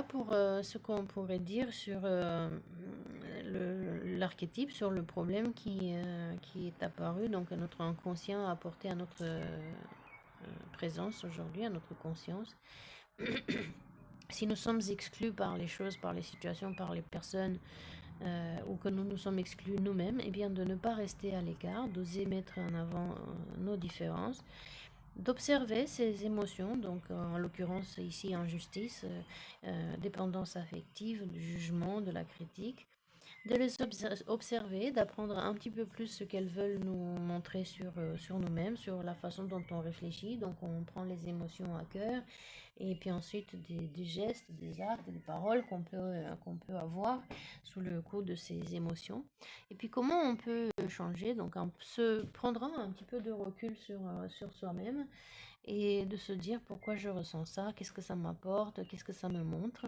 [SPEAKER 1] pour ce qu'on pourrait dire sur l'archétype, sur le problème qui est apparu, donc à notre inconscient apporté à notre présence aujourd'hui, à notre conscience. Si nous sommes exclus par les choses, par les situations, par les personnes, ou que nous nous sommes exclus nous-mêmes, eh bien de ne pas rester à l'écart, d'oser mettre en avant nos différences, d'observer ces émotions, donc en l'occurrence ici injustice, dépendance affective, du jugement, de la critique, de les observer, d'apprendre un petit peu plus ce qu'elles veulent nous montrer sur nous-mêmes, sur la façon dont on réfléchit, donc on prend les émotions à cœur, et puis ensuite des gestes, des actes, des paroles qu'on peut avoir sous le coup de ces émotions. Et puis comment on peut changer, donc se prendre un petit peu de recul sur soi-même et de se dire pourquoi je ressens ça, qu'est-ce que ça m'apporte, qu'est-ce que ça me montre.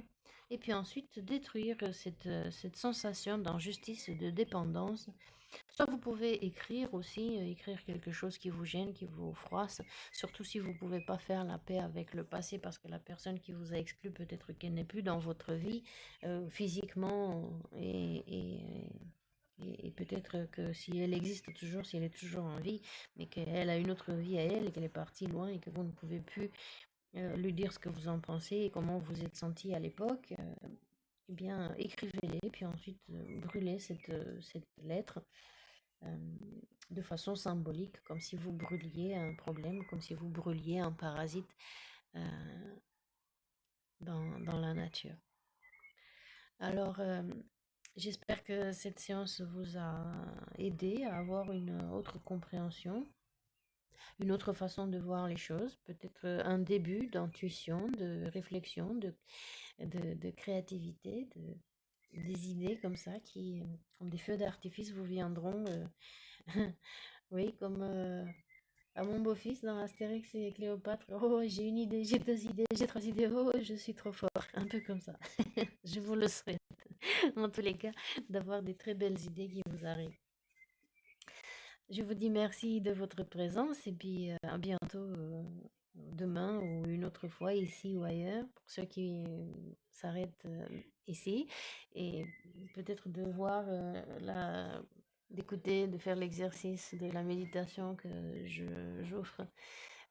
[SPEAKER 1] Et puis ensuite détruire cette sensation d'injustice et de dépendance. Soit vous pouvez écrire aussi, écrire quelque chose qui vous gêne, qui vous froisse, surtout si vous ne pouvez pas faire la paix avec le passé parce que la personne qui vous a exclu peut-être qu'elle n'est plus dans votre vie physiquement et peut-être que si elle existe toujours, si elle est toujours en vie, mais qu'elle a une autre vie à elle et qu'elle est partie loin et que vous ne pouvez plus lui dire ce que vous en pensez et comment vous êtes senti à l'époque, eh bien écrivez-les, puis ensuite brûlez cette lettre euh, de façon symbolique, comme si vous brûliez un problème, comme si vous brûliez un parasite euh, dans la nature. Alors, j'espère que cette séance vous a aidé à avoir une autre compréhension, une autre façon de voir les choses, peut-être un début d'intuition, de réflexion, de créativité, des idées comme ça qui, comme des feux d'artifice, vous viendront, oui, comme à mon beau-fils dans Astérix et Cléopâtre. Oh, j'ai une idée, j'ai deux idées, j'ai trois idées, oh, je suis trop fort. Un peu comme ça. Je vous le souhaite, en tous les cas, d'avoir des très belles idées qui vous arrivent. Je vous dis merci de votre présence et puis à bientôt demain ou une autre fois ici ou ailleurs pour ceux qui s'arrêtent ici et peut-être de voir d'écouter, de faire l'exercice de la méditation que j'offre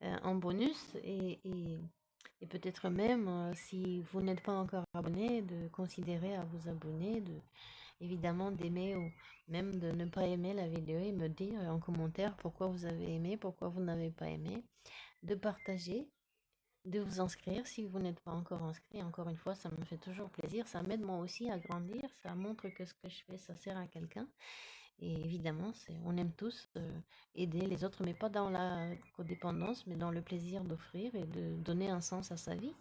[SPEAKER 1] en bonus et peut-être même si vous n'êtes pas encore abonné de considérer à vous abonner, évidemment d'aimer ou même de ne pas aimer la vidéo et me dire en commentaire pourquoi vous avez aimé, pourquoi vous n'avez pas aimé, de partager, de vous inscrire si vous n'êtes pas encore inscrit. Encore une fois, ça me fait toujours plaisir, ça m'aide moi aussi à grandir, ça montre que ce que je fais, ça sert à quelqu'un. Et évidemment, on aime tous aider les autres, mais pas dans la codépendance, mais dans le plaisir d'offrir et de donner un sens à sa vie.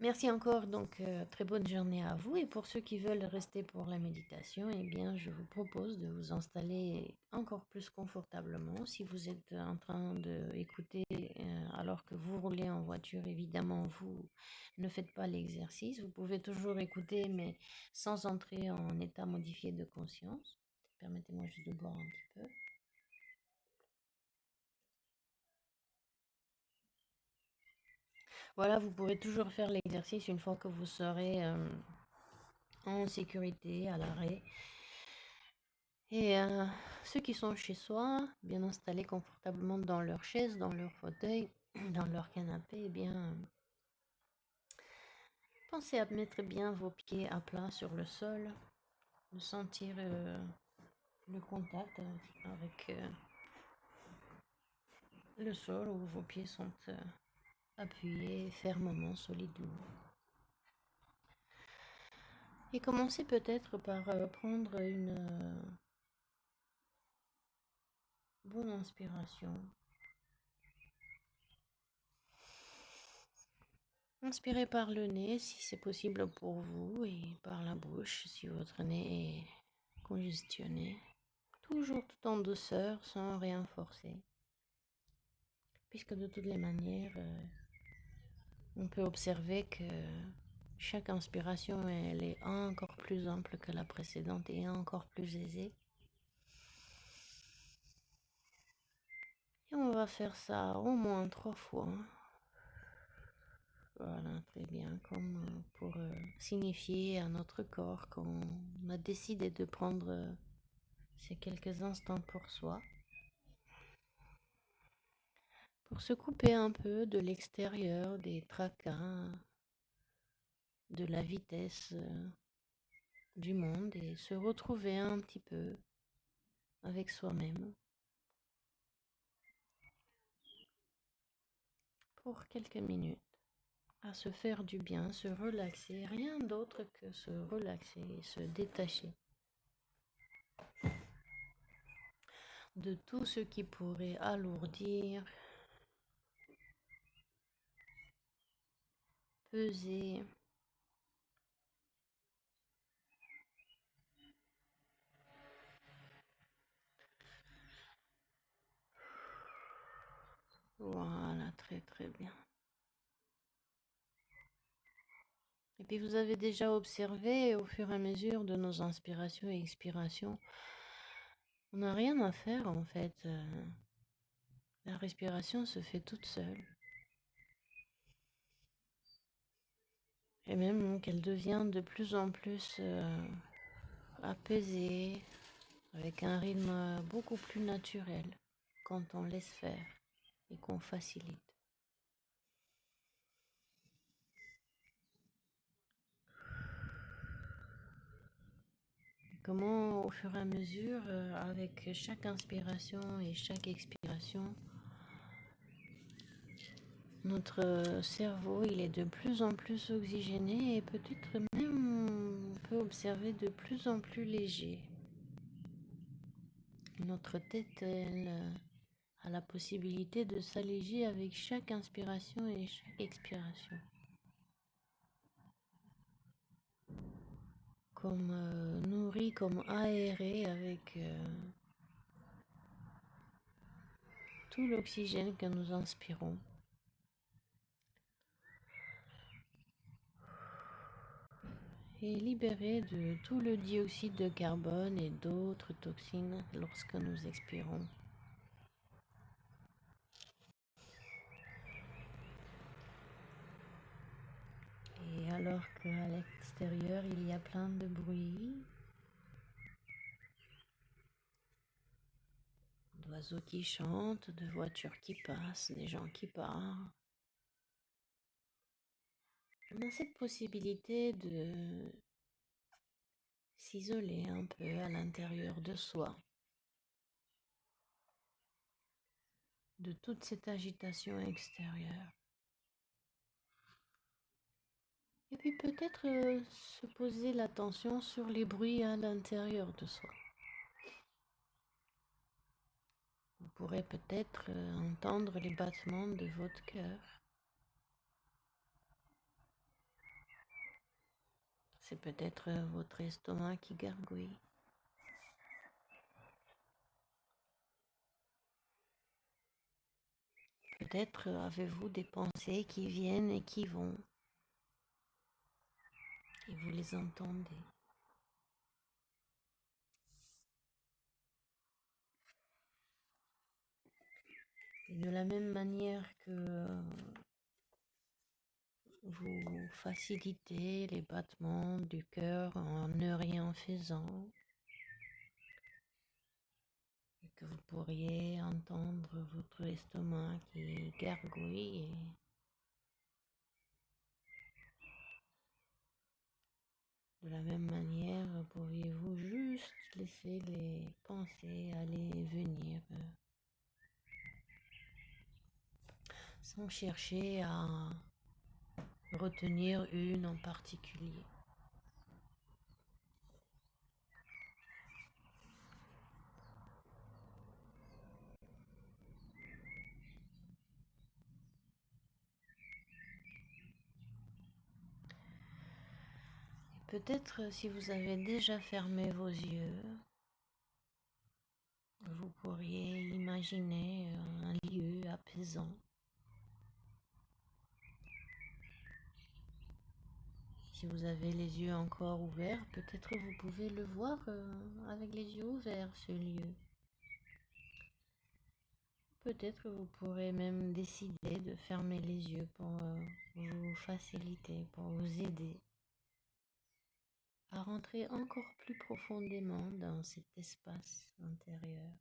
[SPEAKER 1] Merci encore, donc très bonne journée à vous. Et pour ceux qui veulent rester pour la méditation, eh bien, je vous propose de vous installer encore plus confortablement. Si vous êtes en train d'écouter alors que vous roulez en voiture, évidemment, vous ne faites pas l'exercice. Vous pouvez toujours écouter, mais sans entrer en état modifié de conscience. Permettez-moi juste de boire un petit peu. Voilà, vous pourrez toujours faire l'exercice une fois que vous serez en sécurité, à l'arrêt. Et ceux qui sont chez soi, bien installés confortablement dans leur chaise, dans leur fauteuil, dans leur canapé, eh bien, pensez à mettre bien vos pieds à plat sur le sol, de sentir le contact avec le sol où vos pieds sont appuyés fermement, solidement. Et commencez peut-être par prendre une bonne inspiration. Inspirez par le nez si c'est possible pour vous et par la bouche si votre nez est congestionné. Toujours tout en douceur sans rien forcer. Puisque de toutes les manières, on peut observer que chaque inspiration, elle est encore plus ample que la précédente et encore plus aisée. Et on va faire ça au moins 3 fois. Voilà, très bien, comme pour signifier à notre corps qu'on a décidé de prendre ces quelques instants pour soi, pour se couper un peu de l'extérieur, des tracas, de la vitesse du monde et se retrouver un petit peu avec soi-même pour quelques minutes, à se faire du bien, se relaxer, rien d'autre que se relaxer et se détacher de tout ce qui pourrait alourdir, peser. Voilà, très très bien. Et puis vous avez déjà observé au fur et à mesure de nos inspirations et expirations, on n'a rien à faire en fait. La respiration se fait toute seule. Et même qu'elle devient de plus en plus apaisée, avec un rythme beaucoup plus naturel quand on laisse faire et qu'on facilite. Comment au fur et à mesure, avec chaque inspiration et chaque expiration, notre cerveau, il est de plus en plus oxygéné et peut-être même on peut observer de plus en plus léger. Notre tête, elle, a la possibilité de s'alléger avec chaque inspiration et chaque expiration. Comme nourri, comme aéré avec tout l'oxygène que nous inspirons. Et libéré de tout le dioxyde de carbone et d'autres toxines lorsque nous expirons. Et alors qu'à l'extérieur, il y a plein de bruit, d'oiseaux qui chantent, de voitures qui passent, des gens qui parlent. On a cette possibilité de s'isoler un peu à l'intérieur de soi, de toute cette agitation extérieure. Et puis peut-être se poser l'attention sur les bruits à l'intérieur de soi. Vous pourrez peut-être entendre les battements de votre cœur. C'est peut-être votre estomac qui gargouille. Peut-être avez-vous des pensées qui viennent et qui vont, et vous les entendez. Et de la même manière que vous faciliter les battements du cœur en ne rien faisant, et que vous pourriez entendre votre estomac qui gargouille. Et de la même manière, pourriez-vous juste laisser les pensées aller et venir sans chercher à retenir une en particulier. Peut-être si vous avez déjà fermé vos yeux, vous pourriez imaginer un lieu apaisant. Si vous avez les yeux encore ouverts, peut-être vous pouvez le voir avec les yeux ouverts, ce lieu. Peut-être vous pourrez même décider de fermer les yeux pour vous faciliter, pour vous aider à rentrer encore plus profondément dans cet espace intérieur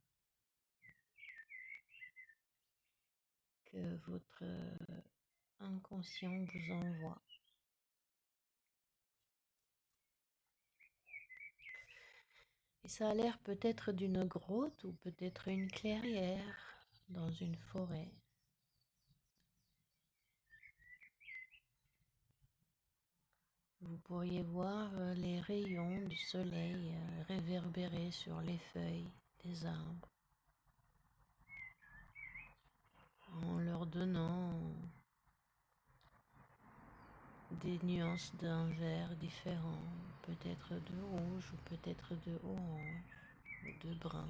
[SPEAKER 1] que votre inconscient vous envoie. Et ça a l'air peut-être d'une grotte ou peut-être une clairière dans une forêt. Vous pourriez voir les rayons du soleil réverbérer sur les feuilles des arbres en leur donnant des nuances d'un vert différent, peut-être de rouge ou peut-être de orange ou de brun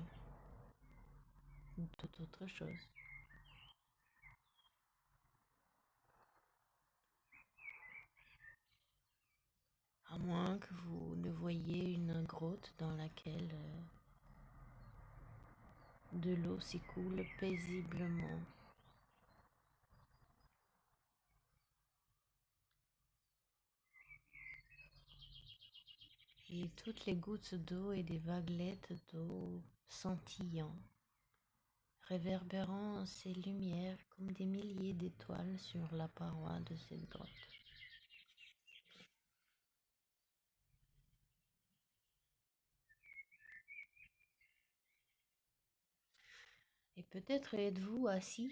[SPEAKER 1] ou toute autre chose. À moins que vous ne voyiez une grotte dans laquelle de l'eau s'écoule paisiblement. Et toutes les gouttes d'eau et des vaguelettes d'eau scintillant, réverbérant ces lumières comme des milliers d'étoiles sur la paroi de cette grotte. Et peut-être êtes-vous assis,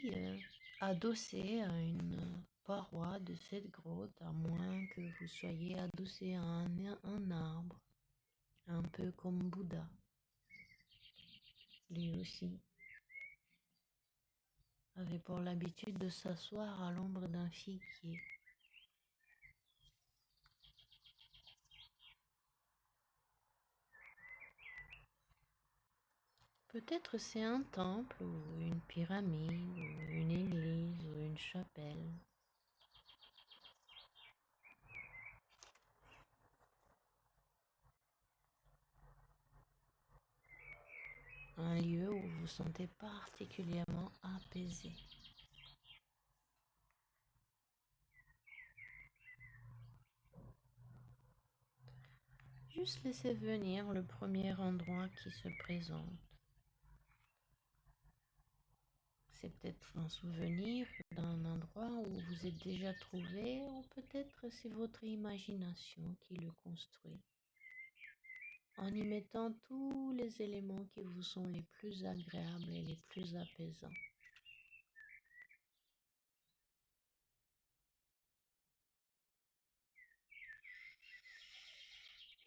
[SPEAKER 1] adossé à une paroi de cette grotte, à moins que vous soyez adossé à un arbre, un peu comme Bouddha, lui aussi avait pour l'habitude de s'asseoir à l'ombre d'un figuier. Peut-être c'est un temple ou une pyramide ou une église ou une chapelle. Un lieu où vous vous sentez particulièrement apaisé. Juste laissez venir le premier endroit qui se présente. C'est peut-être un souvenir d'un endroit où vous êtes déjà trouvé, ou peut-être c'est votre imagination qui le construit, en y mettant tous les éléments qui vous sont les plus agréables et les plus apaisants.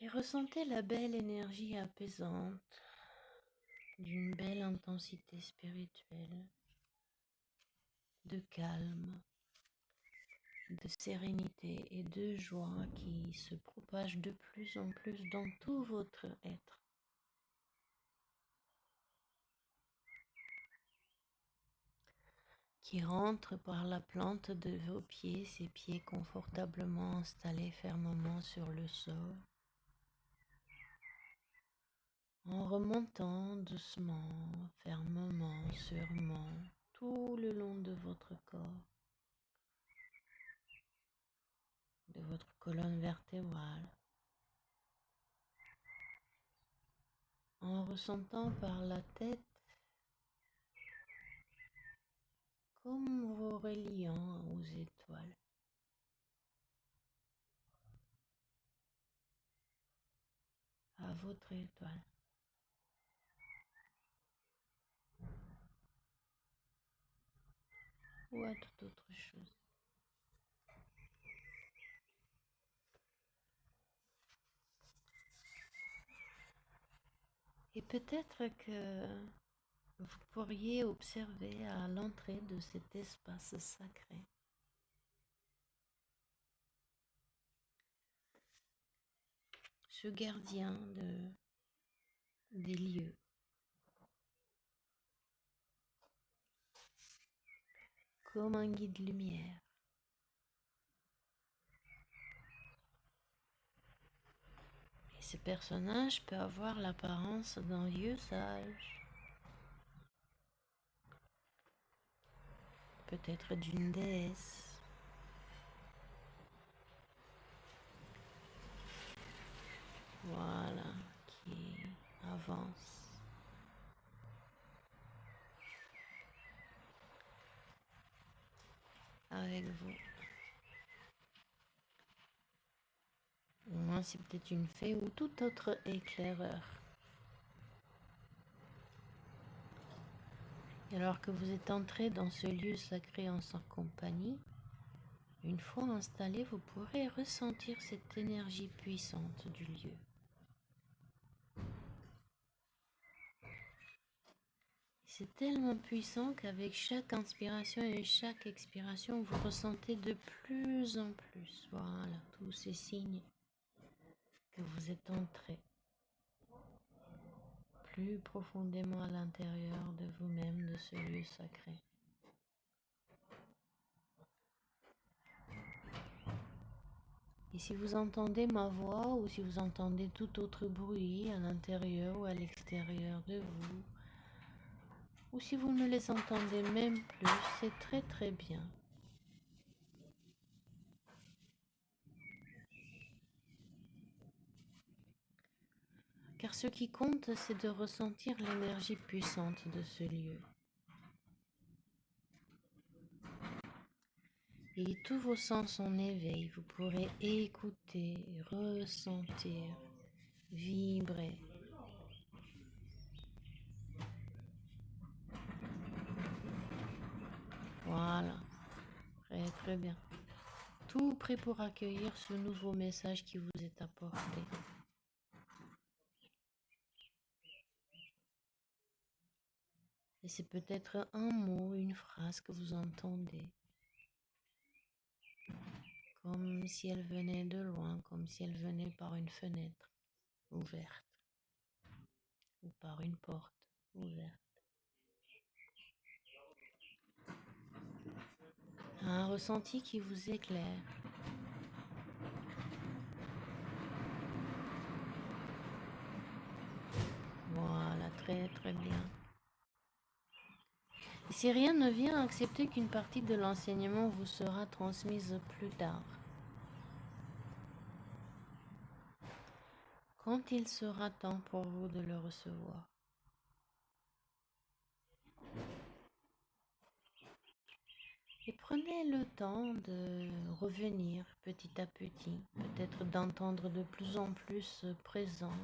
[SPEAKER 1] Et ressentez la belle énergie apaisante d'une belle intensité spirituelle, de calme, de sérénité et de joie qui se propage de plus en plus dans tout votre être. Qui rentre par la plante de vos pieds, ses pieds confortablement installés fermement sur le sol, en remontant doucement, fermement, sûrement, tout le long de votre corps. de votre colonne vertébrale, en ressentant par la tête comme vos reliant aux étoiles. À votre étoile. Ou à toute autre chose. Et peut-être que vous pourriez observer à l'entrée de cet espace sacré ce gardien des lieux, comme un guide lumière. Et ce personnage peut avoir l'apparence d'un vieux sage, peut-être d'une déesse. Voilà, qui avance. Avec vous. Au moins, c'est peut-être une fée ou tout autre éclaireur. Et alors que vous êtes entré dans ce lieu sacré en sa compagnie, une fois installé, vous pourrez ressentir cette énergie puissante du lieu. C'est tellement puissant qu'avec chaque inspiration et chaque expiration, vous ressentez de plus en plus, voilà, tous ces signes que vous êtes entré plus profondément à l'intérieur de vous-même, de ce lieu sacré. Et si vous entendez ma voix ou si vous entendez tout autre bruit à l'intérieur ou à l'extérieur de vous, ou si vous ne les entendez même plus, c'est très très bien. Car ce qui compte, c'est de ressentir l'énergie puissante de ce lieu. Et tous vos sens en éveil, vous pourrez écouter, ressentir, vibrer. Voilà, très très bien. Tout prêt pour accueillir ce nouveau message qui vous est apporté. Et c'est peut-être un mot, une phrase que vous entendez, comme si elle venait de loin, comme si elle venait par une fenêtre ouverte ou par une porte ouverte. Un ressenti qui vous éclaire. Voilà, très très bien. Et si rien ne vient, acceptez qu'une partie de l'enseignement vous sera transmise plus tard. Quand il sera temps pour vous de le recevoir. Et prenez le temps de revenir petit à petit, peut-être d'entendre de plus en plus présent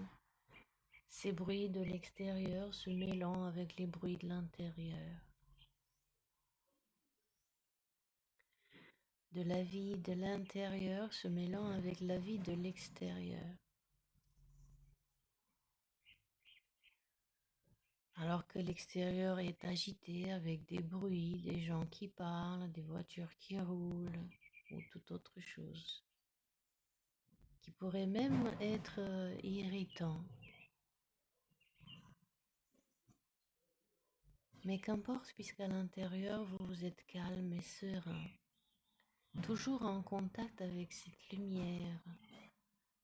[SPEAKER 1] ces bruits de l'extérieur se mêlant avec les bruits de l'intérieur. De la vie de l'intérieur se mêlant avec la vie de l'extérieur. Alors que l'extérieur est agité avec des bruits, des gens qui parlent, des voitures qui roulent ou toute autre chose qui pourrait même être irritant. Mais qu'importe, puisqu'à l'intérieur vous êtes calme et serein, toujours en contact avec cette lumière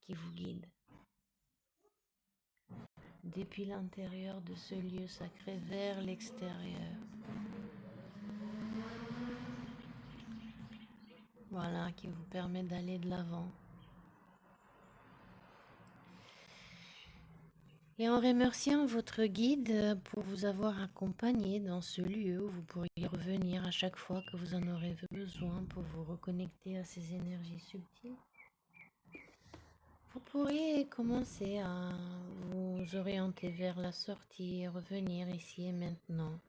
[SPEAKER 1] qui vous guide. Depuis l'intérieur de ce lieu sacré vers l'extérieur. voilà, qui vous permet d'aller de l'avant. Et en remerciant votre guide pour vous avoir accompagné dans ce lieu où vous pourriez revenir à chaque fois que vous en aurez besoin pour vous reconnecter à ces énergies subtiles, vous pourriez commencer à vous orienter vers la sortie et revenir ici et maintenant.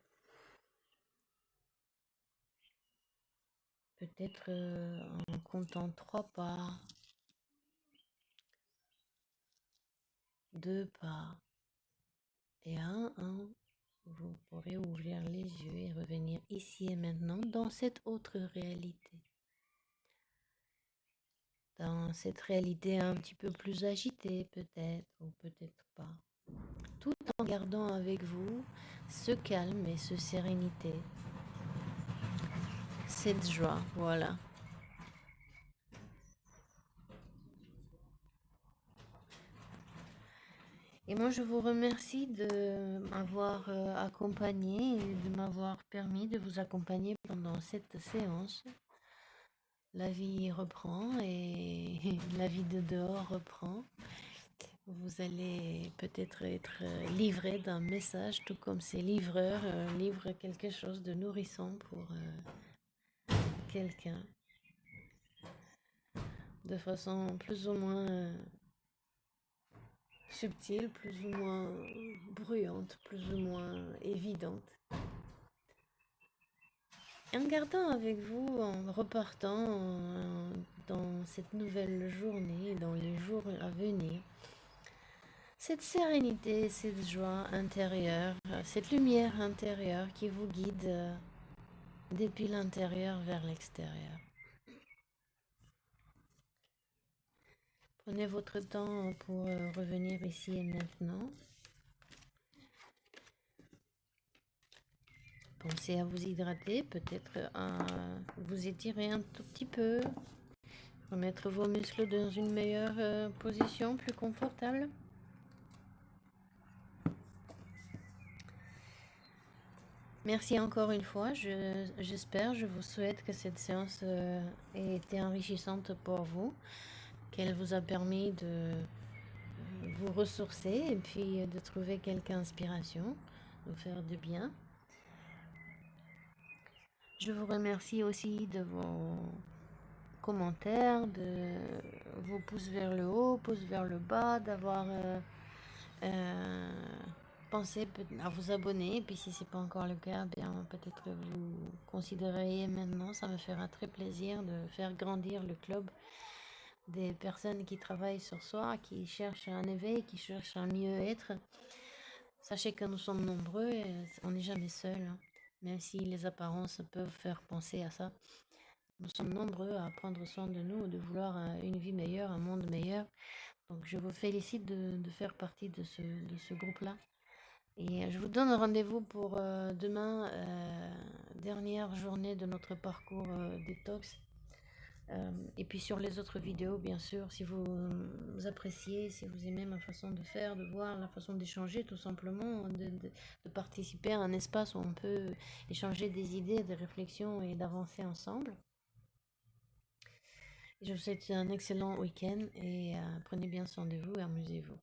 [SPEAKER 1] Peut-être en comptant 3 pas, 2 pas, et à un, vous pourrez ouvrir les yeux et revenir ici et maintenant dans cette autre réalité. Dans cette réalité un petit peu plus agitée peut-être, ou peut-être pas. Tout en gardant avec vous ce calme et ce sérénité. Cette joie, voilà. Et moi, je vous remercie de m'avoir accompagné et de m'avoir permis de vous accompagner pendant cette séance. La vie reprend et la vie de dehors reprend. Vous allez peut-être être livré d'un message, tout comme ces livreurs livrent quelque chose de nourrissant pour quelqu'un. De façon plus ou moins subtile, plus ou moins bruyante, plus ou moins évidente. Et en gardant avec vous, en repartant dans cette nouvelle journée, dans les jours à venir, cette sérénité, cette joie intérieure, cette lumière intérieure qui vous guide depuis l'intérieur vers l'extérieur. Prenez votre temps pour revenir ici et maintenant. Pensez à vous hydrater, peut-être à vous étirer un tout petit peu, remettre vos muscles dans une meilleure position, plus confortable. Merci encore une fois, j'espère, je vous souhaite que cette séance ait été enrichissante pour vous, qu'elle vous a permis de vous ressourcer et puis de trouver quelques inspirations, de vous faire du bien. Je vous remercie aussi de vos commentaires, de vos pouces vers le haut, pouces vers le bas, d'avoir pensé à vous abonner. Et puis si ce n'est pas encore le cas, bien peut-être que vous considéreriez maintenant. Ça me fera très plaisir de faire grandir le club des personnes qui travaillent sur soi, qui cherchent un éveil, qui cherchent un mieux-être. Sachez que nous sommes nombreux et on n'est jamais seul, hein. Même si les apparences peuvent faire penser à ça. Nous sommes nombreux à prendre soin de nous, de vouloir une vie meilleure, un monde meilleur. Donc je vous félicite de faire partie de ce groupe-là. Et je vous donne rendez-vous pour demain, dernière journée de notre parcours détox. Et puis sur les autres vidéos, bien sûr, si vous appréciez, si vous aimez ma façon de faire, de voir, la façon d'échanger, tout simplement, de participer à un espace où on peut échanger des idées, des réflexions et d'avancer ensemble. Je vous souhaite un excellent week-end et prenez bien soin de vous et amusez-vous.